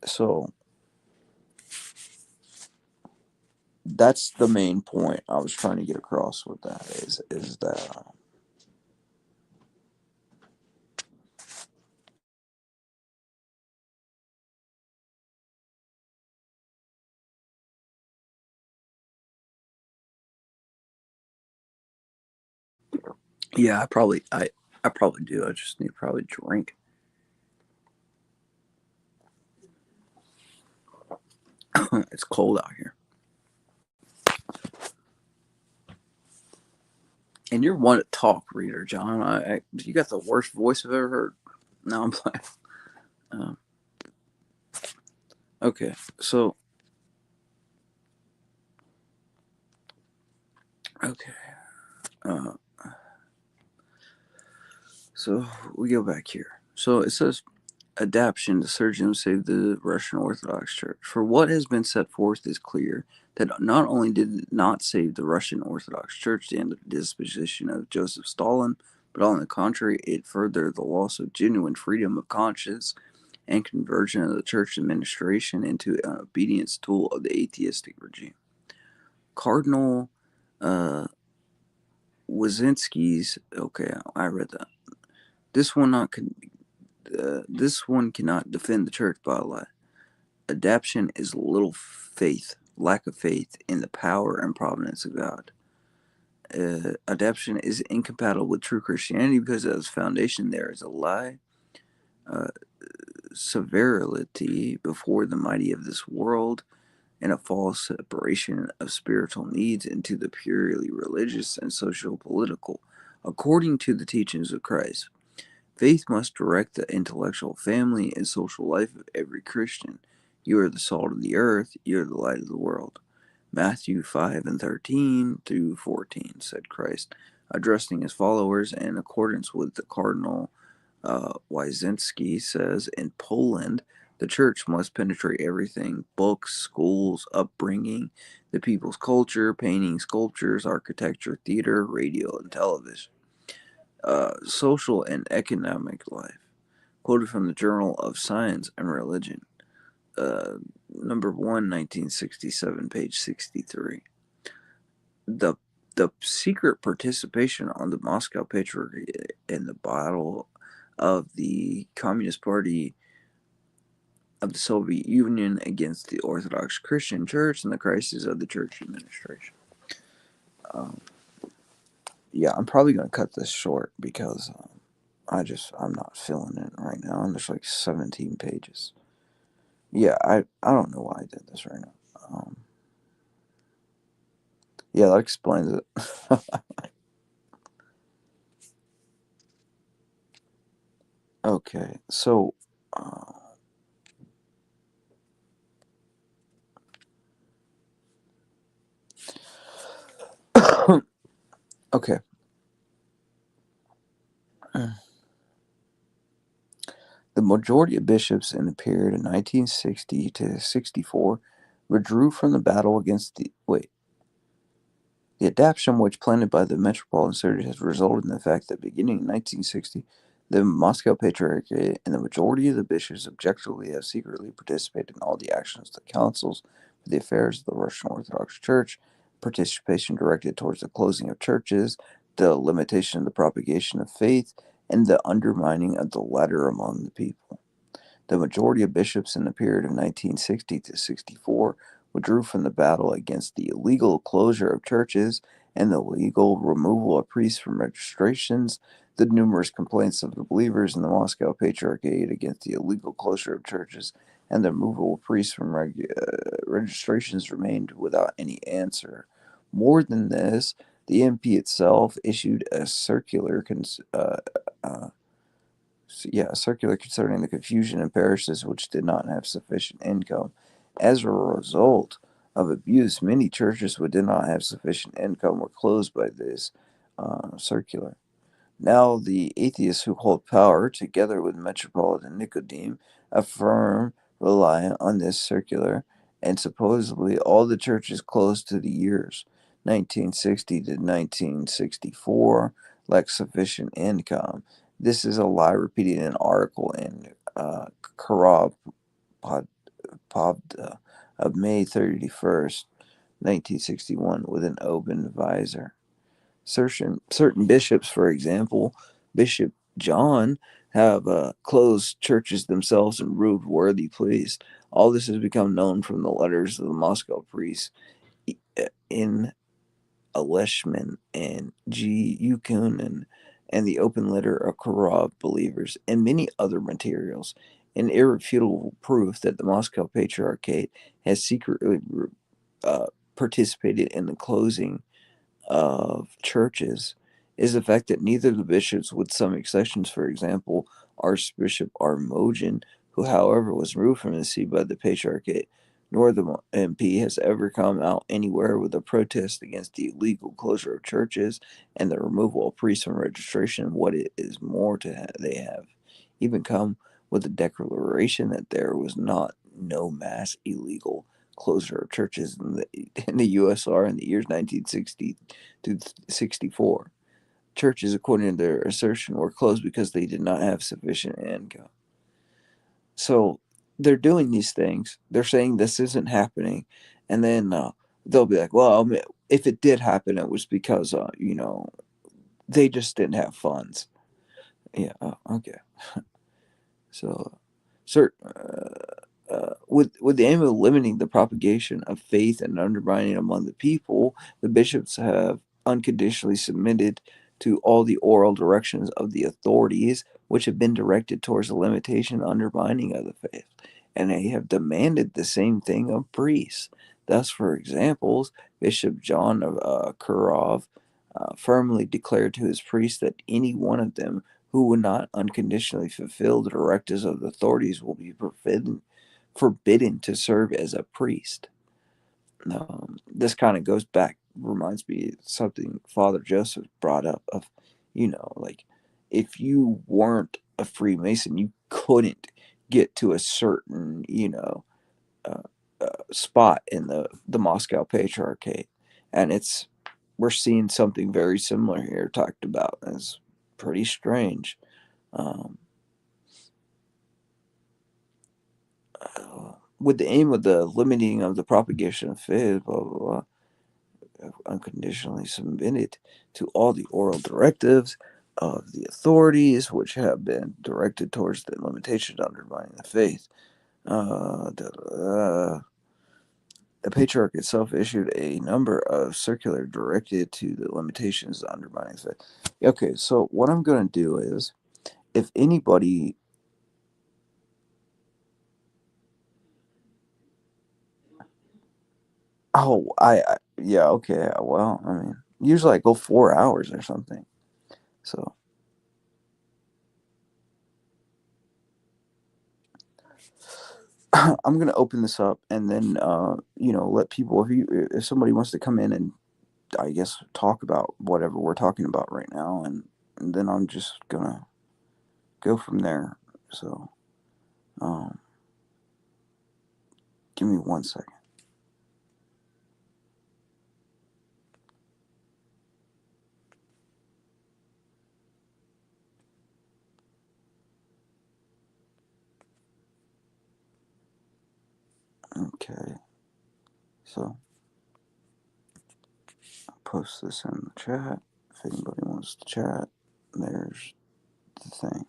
so that's the main point I was trying to get across with that is that yeah, I probably do. I just need to probably drink. It's cold out here. And you're one to talk, reader, John. You got the worst voice I've ever heard. No, I'm playing. Um, okay, so okay, uh, so we go back here. So it says adaptation to Sergius saved the Russian Orthodox Church. For what has been set forth is clear that not only did it not save the Russian Orthodox Church the end of the disposition of Joseph Stalin, but on the contrary, it furthered the loss of genuine freedom of conscience and conversion of the church administration into an obedience tool of the atheistic regime. Cardinal uh, Wazinski's okay, I read that. This one not this one cannot defend the church by a lie. Adaptation is little faith, lack of faith in the power and providence of God. Adaptation is incompatible with true Christianity because as foundation there is a lie, uh, severity before the mighty of this world, and a false separation of spiritual needs into the purely religious and social political, according to the teachings of Christ. Faith must direct the intellectual, family, and social life of every Christian. You are the salt of the earth, you are the light of the world. Matthew 5 and 13 through 14, said Christ, addressing his followers in accordance with the Cardinal Wyszynski says in Poland, the church must penetrate everything books, schools, upbringing, the people's culture, painting, sculptures, architecture, theater, radio, and television, social and economic life. Quoted from the Journal of Science and Religion, uh, number 1, 1967, page 63. The the secret participation on the Moscow Patriarchate in the battle of the Communist Party of the Soviet Union against the Orthodox Christian Church and the crisis of the church administration. Um, yeah, I'm probably going to cut this short because I'm not feeling it right now. And there's like 17 pages. Yeah, I don't know why I did this right now. Yeah, that explains it. Okay, so uh, okay. The majority of bishops in the period of 1960 to 64 withdrew from the battle against the wait. The adaptation which planted by the Metropolitan Surgery has resulted in the fact that beginning in 1960, the Moscow Patriarchate and the majority of the bishops objectively have secretly participated in all the actions of the councils for the affairs of the Russian Orthodox Church, participation directed towards the closing of churches, the limitation of the propagation of faith, and the undermining of the latter among the people. The majority of bishops in the period of 1960 to 64 withdrew from the battle against the illegal closure of churches and the legal removal of priests from registrations. The numerous complaints of the believers in the Moscow Patriarchate against the illegal closure of churches and the removal of priests from registrations remained without any answer. More than this, the MP itself issued a circular uh, a circular concerning the confusion in parishes which did not have sufficient income. As a result of abuse, many churches which did not have sufficient income were closed by this circular. Now the atheists who hold power, together with Metropolitan Nicodeme, affirm rely on this circular, and supposedly all the churches closed to the years 1960 to 1964 lack sufficient income. This is a lie repeated in an article in Karab Pavda of May 31st, 1961, with an open visor. Certain bishops, for example, Bishop John, have closed churches themselves and removed worthy priests. All this has become known from the letters of the Moscow priests in Aleshman and G. Yukun and the open letter of Korov believers and many other materials. An irrefutable proof that the Moscow Patriarchate has secretly uh, participated in the closing of churches is the fact that neither the bishops, with some exceptions, for example, Archbishop Armogen, who, however, was removed from the see by the Patriarchate, nor the MP has ever come out anywhere with a protest against the illegal closure of churches and the removal of priests from registration. What it is more to they have even come with a declaration that there was not no mass illegal closure of churches in the USR in the years 1960 to 64. Churches, according to their assertion, were closed because they did not have sufficient income. So they're doing these things. They're saying this isn't happening, and then they'll be like, "Well, I mean, if it did happen, it was because they just didn't have funds." Yeah. Okay. So, sir, with the aim of limiting the propagation of faith and undermining among the people, the bishops have unconditionally submitted to all the oral directions of the authorities, which have been directed towards the limitation and undermining of the faith, and they have demanded the same thing of priests. Thus, for examples, Bishop John of Kurov firmly declared to his priests that any one of them who would not unconditionally fulfill the directives of the authorities will be forbidden to serve as a priest. This kind of goes back, reminds me of something Father Joseph brought up of, like if you weren't a Freemason, you couldn't get to a certain, uh, spot in the Moscow Patriarchate. And we're seeing something very similar here talked about. It's pretty strange. Um, with the aim of the limiting of the propagation of faith, blah, blah, blah, unconditionally submitted to all the oral directives of the authorities, which have been directed towards the limitation undermining the faith. The patriarch itself issued a number of circular directed to the limitations undermining faith. Okay, so what I'm going to do is, if anybody, yeah, okay, well, I mean, usually I go 4 hours or something. So I'm gonna open this up and then let people if somebody wants to come in and I guess talk about whatever we're talking about right now, and then I'm just gonna go from there. So um, give me 1 second. Okay, so I'll post this in the chat if anybody wants to chat. There's the thing.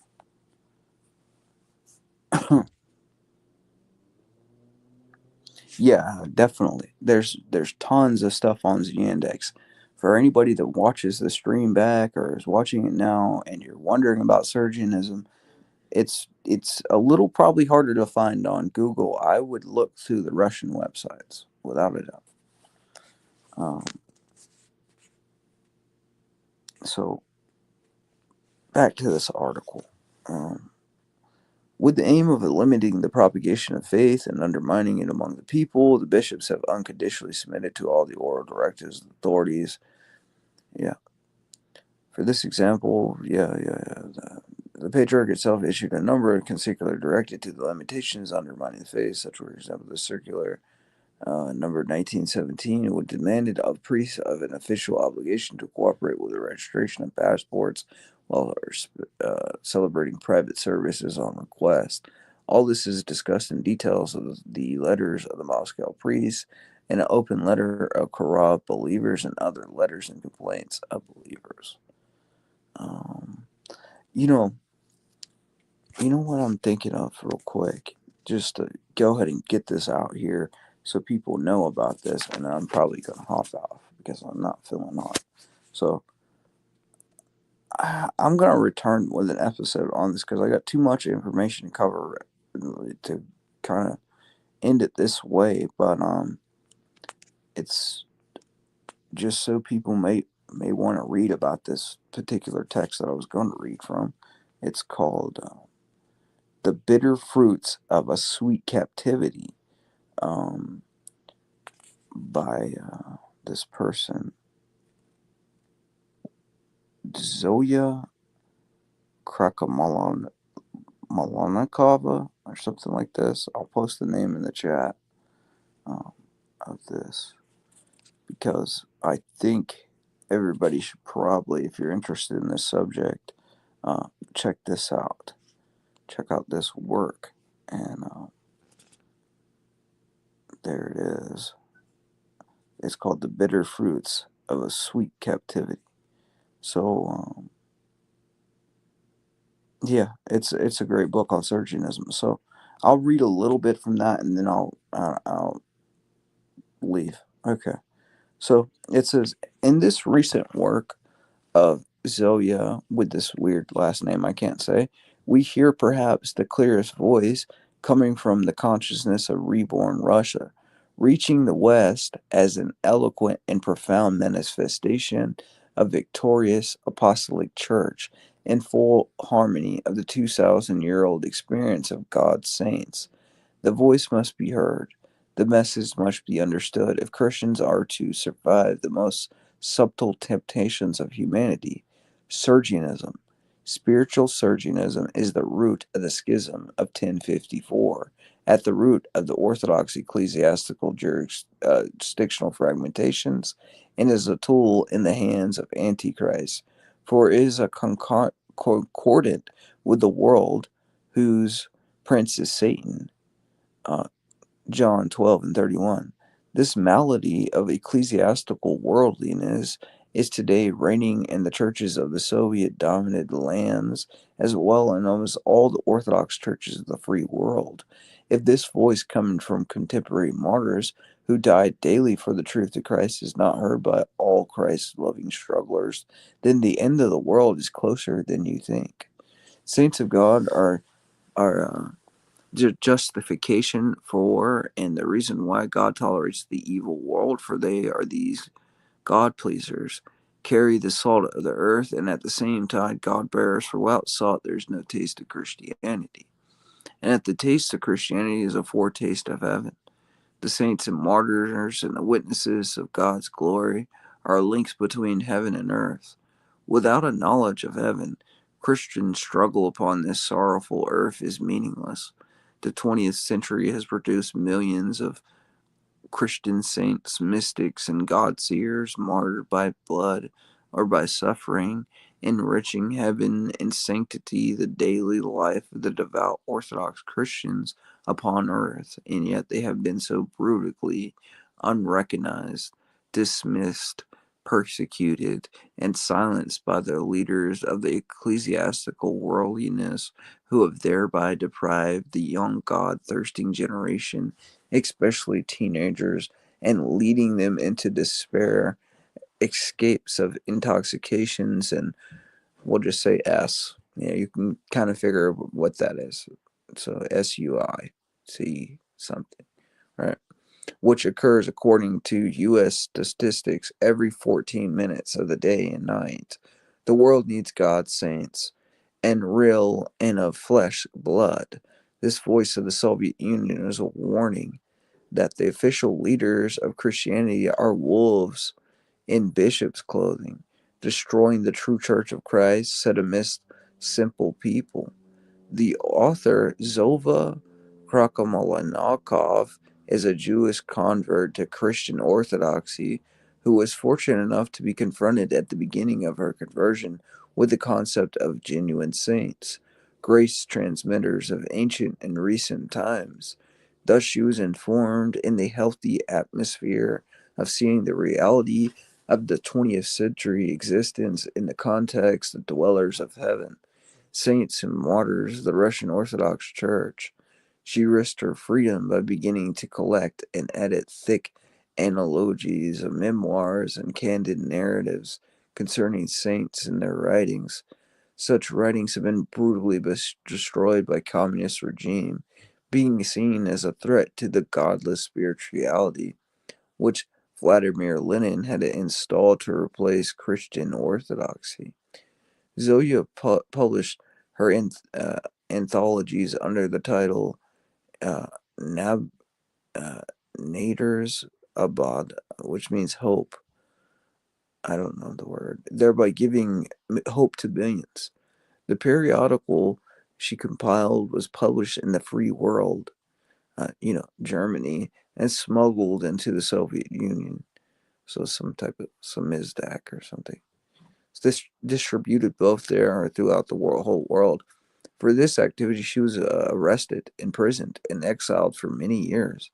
Yeah, definitely. There's tons of stuff on Yandex. For anybody that watches the stream back or is watching it now and you're wondering about Sergianism, it's a little probably harder to find on Google. I would look through the Russian websites without a doubt. Um, so back to this article. Um, with the aim of limiting the propagation of faith and undermining it among the people, the bishops have unconditionally submitted to all the oral directives of the authorities. Yeah. For this example, the patriarch itself issued a number of circular directed to the limitations undermining the faith, such for example the circular number 1917, which demanded of priests of an official obligation to cooperate with the registration of passports while celebrating private services on request. All this is discussed in details of the letters of the Moscow priests, and an open letter of corrupt believers, and other letters and complaints of believers. Um, you know, you know what I'm thinking of real quick, just to go ahead and get this out here so people know about this, and I'm probably gonna hop off because I'm not feeling hot. So I'm gonna return with an episode on this because I got too much information to cover to kind of end it this way. But it's just so people may want to read about this particular text that I was going to read from. It's called "The Bitter Fruits of a Sweet Captivity," um, by this person, Zoya Krakamalanakova, or something like this. I'll post the name in the chat um, of this because I think everybody should probably, if you're interested in this subject, uh, check this out. Check out this work. And there it is. It's called "The Bitter Fruits of a Sweet Captivity." So, yeah, it's a great book on Sergianism. So, I'll read a little bit from that, and then I'll leave. Okay. So it says, in this recent work of Zoya, with this weird last name I can't say, we hear perhaps the clearest voice coming from the consciousness of reborn Russia, reaching the West as an eloquent and profound manifestation of victorious apostolic church in full harmony of the 2,000-year-old experience of God's saints. The voice must be heard. The message must be understood if Christians are to survive the most subtle temptations of humanity. Sergianism. Spiritual Sergianism is the root of the schism of 1054, at the root of the Orthodox ecclesiastical jurisdictional fragmentations, and is a tool in the hands of Antichrist, for it is a concordant with the world whose prince is Satan. Uh, John 12 and 31. This malady of ecclesiastical worldliness is today reigning in the churches of the Soviet dominated lands as well in almost all the Orthodox churches of the free world. If this voice coming from contemporary martyrs who died daily for the truth of Christ is not heard by all Christ loving strugglers, then the end of the world is closer than you think. Saints of God are justification for and the reason why God tolerates the evil world, for they are these God pleasers, carry the salt of the earth, and at the same time God bears, for without salt there is no taste of Christianity. And at the taste of Christianity is a foretaste of heaven. The saints and martyrs and the witnesses of God's glory are links between heaven and earth. Without a knowledge of heaven, Christian struggle upon this sorrowful earth is meaningless. The 20th century has produced millions of Christian saints, mystics, and God-seers martyred by blood or by suffering, enriching heaven and sanctity the daily life of the devout Orthodox Christians upon earth, and yet they have been so brutally unrecognized, dismissed, persecuted, and silenced by the leaders of the ecclesiastical worldliness, who have thereby deprived the young God-thirsting generation, especially teenagers, and leading them into despair, escapes of intoxications, and we'll just say S. Yeah, you can kind of figure what that is. So SUI, something, right? Which occurs according to U.S. statistics every 14 minutes of the day and night. The world needs God's saints, and real and of flesh blood. This voice of the Soviet Union is a warning that the official leaders of Christianity are wolves in bishop's clothing, destroying the true church of Christ set amidst simple people. The author Zova Krakomalanakov is a Jewish convert to Christian Orthodoxy who was fortunate enough to be confronted at the beginning of her conversion with the concept of genuine saints, grace transmitters of ancient and recent times. Thus, she was informed in the healthy atmosphere of seeing the reality of the 20th century existence in the context of dwellers of heaven, saints and martyrs of the Russian Orthodox Church. She risked her freedom by beginning to collect and edit thick analogies of memoirs and candid narratives concerning saints and their writings. Such writings have been brutally destroyed by communist regime, being seen as a threat to the godless spirituality which Vladimir Lenin had installed to replace Christian orthodoxy. Zoya published her anthologies under the title uh, Nab- uh, Naders Abad, which means hope. I don't know the word. Thereby giving hope to millions. The periodical she compiled was published in the Free World, Germany, and smuggled into the Soviet Union. So some type of samizdak or something. It's distributed both there or throughout the whole world. For this activity, she was arrested, imprisoned, and exiled for many years,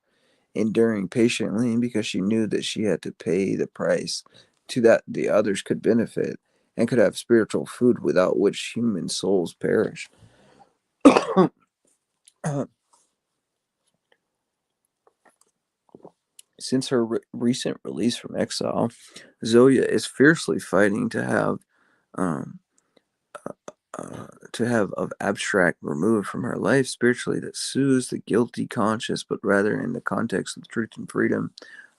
enduring patiently because she knew that she had to pay the price to that the others could benefit and could have spiritual food without which human souls perish. Since her recent release from exile, Zoya is fiercely fighting um, to have of abstract removed from her life spiritually that soothes the guilty conscience, but rather in the context of truth and freedom,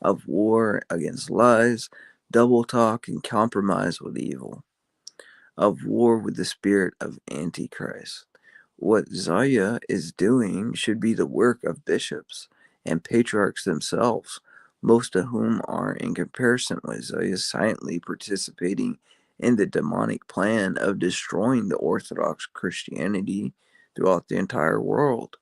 of war against lies, double talk, and compromise with evil, of war with the spirit of Antichrist. What Zaya is doing should be the work of bishops and patriarchs themselves, most of whom are, in comparison with Zaya, silently participating in the demonic plan of destroying the Orthodox Christianity throughout the entire world.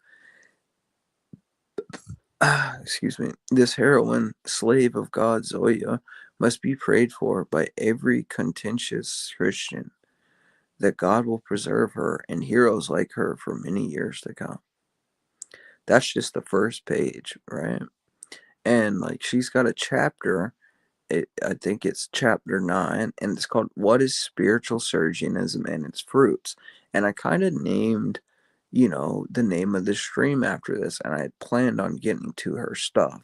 Excuse me. This heroine, slave of God Zoya, must be prayed for by every conscientious Christian, that God will preserve her and heroes like her for many years to come. That's just the first page, right? And like she's got a chapter. I think it's chapter 9, and it's called "What is Spiritual Sergianism and Its Fruits." And I kind of named, the name of the stream after this, and I had planned on getting to her stuff.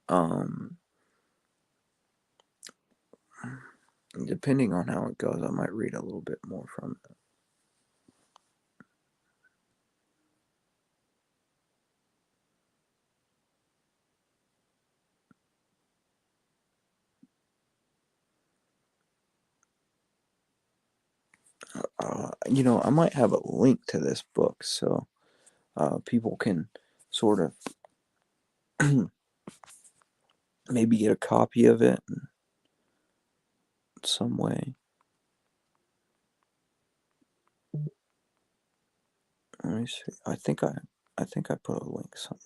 Um, Depending on how it goes, I might read a little bit more from it. I might have a link to this book so people can sort of maybe get a copy of it in some way. Let me see. I think I put a link somewhere.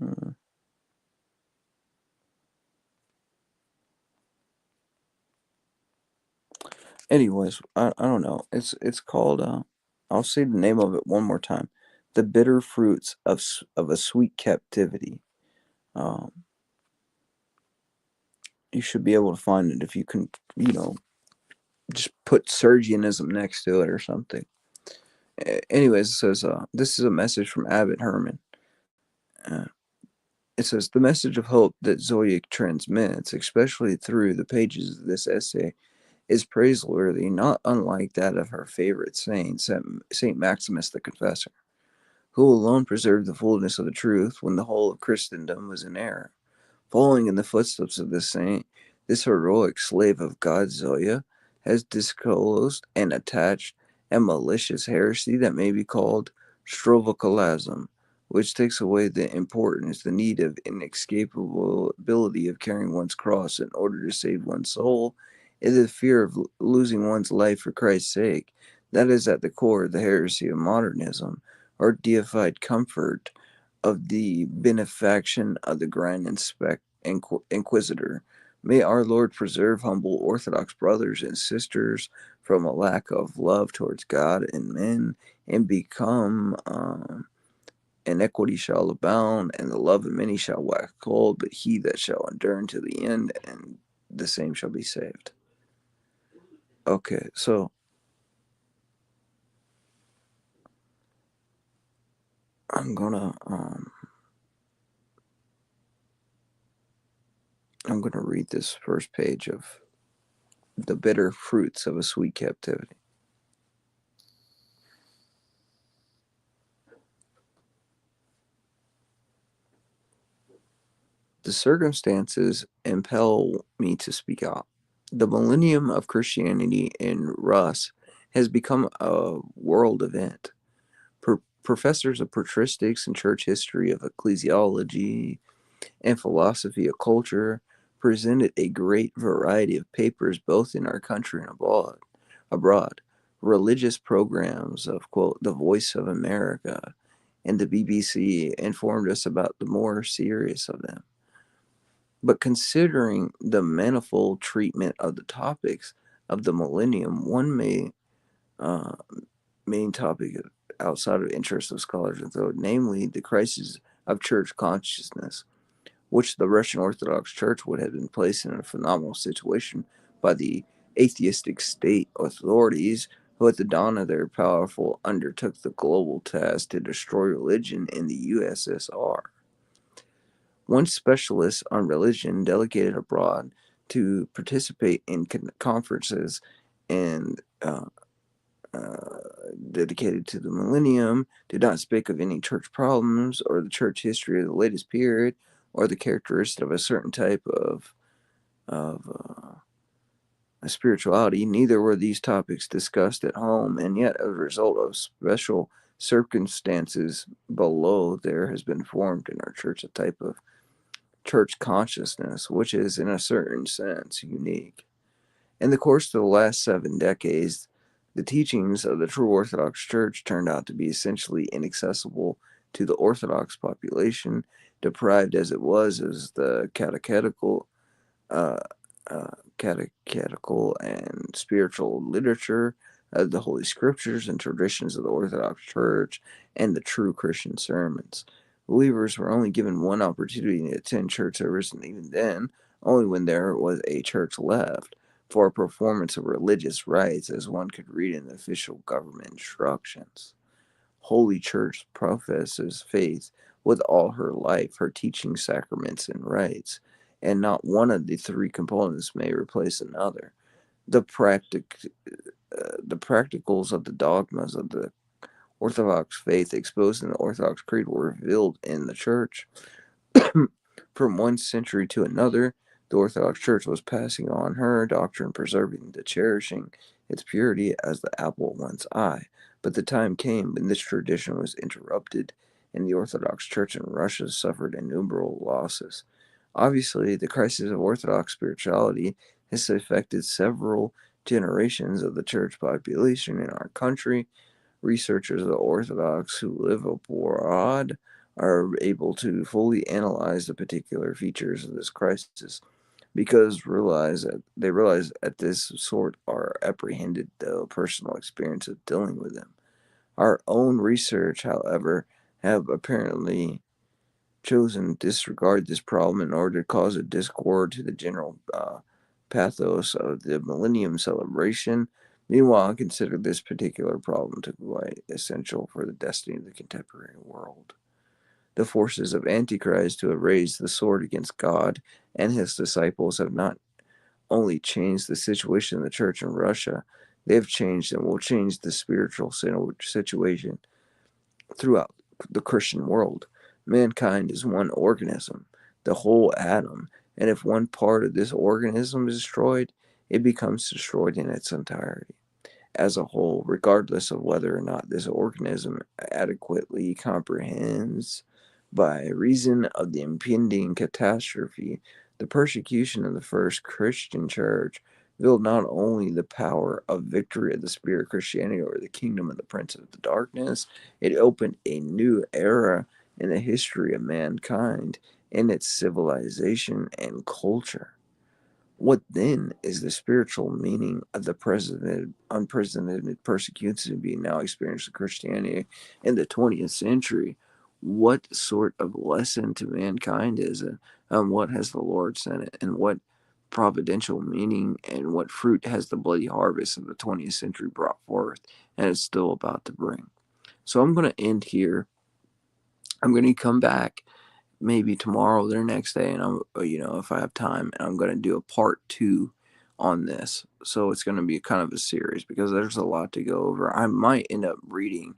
Mhm. Anyways, I don't know. It's called. I'll say the name of it one more time. The bitter fruits of a sweet captivity. Um, you should be able to find it if you can. Just put Sergianism next to it or something. Anyways, it says this is a message from Abbot Herman. Uh, it says the message of hope that Zoe transmits, especially through the pages of this essay, is praiseworthy, not unlike that of her favorite saint, Saint Maximus the Confessor, who alone preserved the fullness of the truth when the whole of Christendom was in error. Following in the footsteps of this saint, this heroic slave of God, Zoya, has disclosed and attached a malicious heresy that may be called Strovocalism, which takes away the importance, the need of inescapable ability of carrying one's cross in order to save one's soul, and the fear of losing one's life for Christ's sake. That is at the core of the heresy of modernism, or deified comfort of the benefaction of the Grand Inquisitor. May our Lord preserve humble Orthodox brothers and sisters from a lack of love towards God and men, and become iniquity shall abound, and the love of many shall wax cold, but he that shall endure unto the end, and the same shall be saved. Okay, so I'm gonna read this first page of The Bitter Fruits of a Sweet Captivity. The circumstances impel me to speak out. The millennium of Christianity in Rus has become a world event. Professors of patristics and church history, of ecclesiology, and philosophy of culture presented a great variety of papers both in our country and abroad. Religious programs of, quote, the Voice of America and the BBC informed us about the more serious of them. But considering the manifold treatment of the topics of the millennium, one uh, main topic outside of interest of scholars, namely the crisis of church consciousness, which the Russian Orthodox Church would have been placed in a phenomenal situation by the atheistic state authorities, who at the dawn of their powerful undertook the global task to destroy religion in the USSR. One specialist on religion delegated abroad to participate in conferences and uh, dedicated to the millennium, did not speak of any church problems or the church history of the latest period or the characteristic of a certain type of spirituality. Neither were these topics discussed at home, and yet, as a result of special circumstances below, there has been formed in our church a type of church consciousness which is, in a certain sense, unique. In the course of the last 7 decades, the teachings of the true Orthodox Church turned out to be essentially inaccessible to the Orthodox population, deprived as it was as the uh, catechetical and spiritual literature of the Holy Scriptures and traditions of the Orthodox Church and the true Christian sermons. Believers were only given one opportunity to attend church service, and even then, only when there was a church left for a performance of religious rites, as one could read in the official government instructions. Holy Church professes faith with all her life, her teaching, sacraments, and rites, and not one of the three components may replace another. The the practicals of the dogmas of the Orthodox faith exposed in the Orthodox Creed were revealed in the Church. From one century to another, the Orthodox Church was passing on her doctrine, preserving and cherishing its purity as the apple of one's eye. But the time came when this tradition was interrupted, and the Orthodox Church in Russia suffered innumerable losses. Obviously, the crisis of Orthodox spirituality has affected several generations of the church population in our country. Researchers of the Orthodox who live abroad are able to fully analyze the particular features of this crisis because they realize at this sort are apprehended the personal experience of dealing with them. Our own research, however, have apparently chosen to disregard this problem in order to cause a discord to the general pathos of the Millennium celebration. Meanwhile, I consider this particular problem to be quite essential for the destiny of the contemporary world. The forces of Antichrist who have raised the sword against God and his disciples have not only changed the situation in the church in Russia, they have changed and will change the spiritual situation throughout the Christian world. Mankind is one organism, the whole atom, and if one part of this organism is destroyed, it becomes destroyed in its entirety as a whole, regardless of whether or not this organism adequately comprehends, by reason of the impending catastrophe, the persecution of the first Christian church. revealed not only the power of victory of the spirit of Christianity or the kingdom of the prince of the darkness, it opened a new era in the history of mankind and its civilization and culture. What then is the spiritual meaning of the unprecedented persecution being now experienced in Christianity in the 20th century? What sort of lesson to mankind is it? What has the Lord sent it? And what providential meaning and what fruit has the bloody harvest of the 20th century brought forth and is still about to bring? So I'm going to end here. I'm going to come back maybe tomorrow or the next day, and if I have time, and I'm going to do a part two on this. So it's going to be kind of a series because there's a lot to go over. I might end up reading,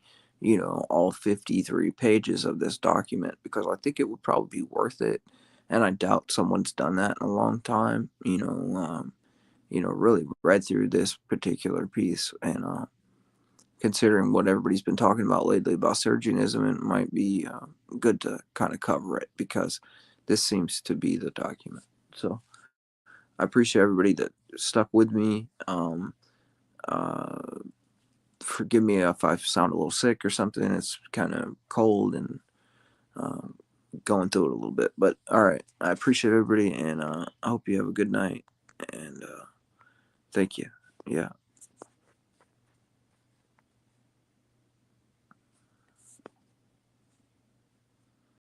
all 53 pages of this document because I think it would probably be worth it. And I doubt someone's done that in a long time. Really read through this particular piece, and considering what everybody's been talking about lately about Sergianism, it might be good to kind of cover it because this seems to be the document. So I appreciate everybody that stuck with me. Uh, Forgive me if I sound a little sick or something. It's kind of cold and uh, going through it a little bit. But all right, I appreciate everybody, and I hope you have a good night. And thank you. Yeah.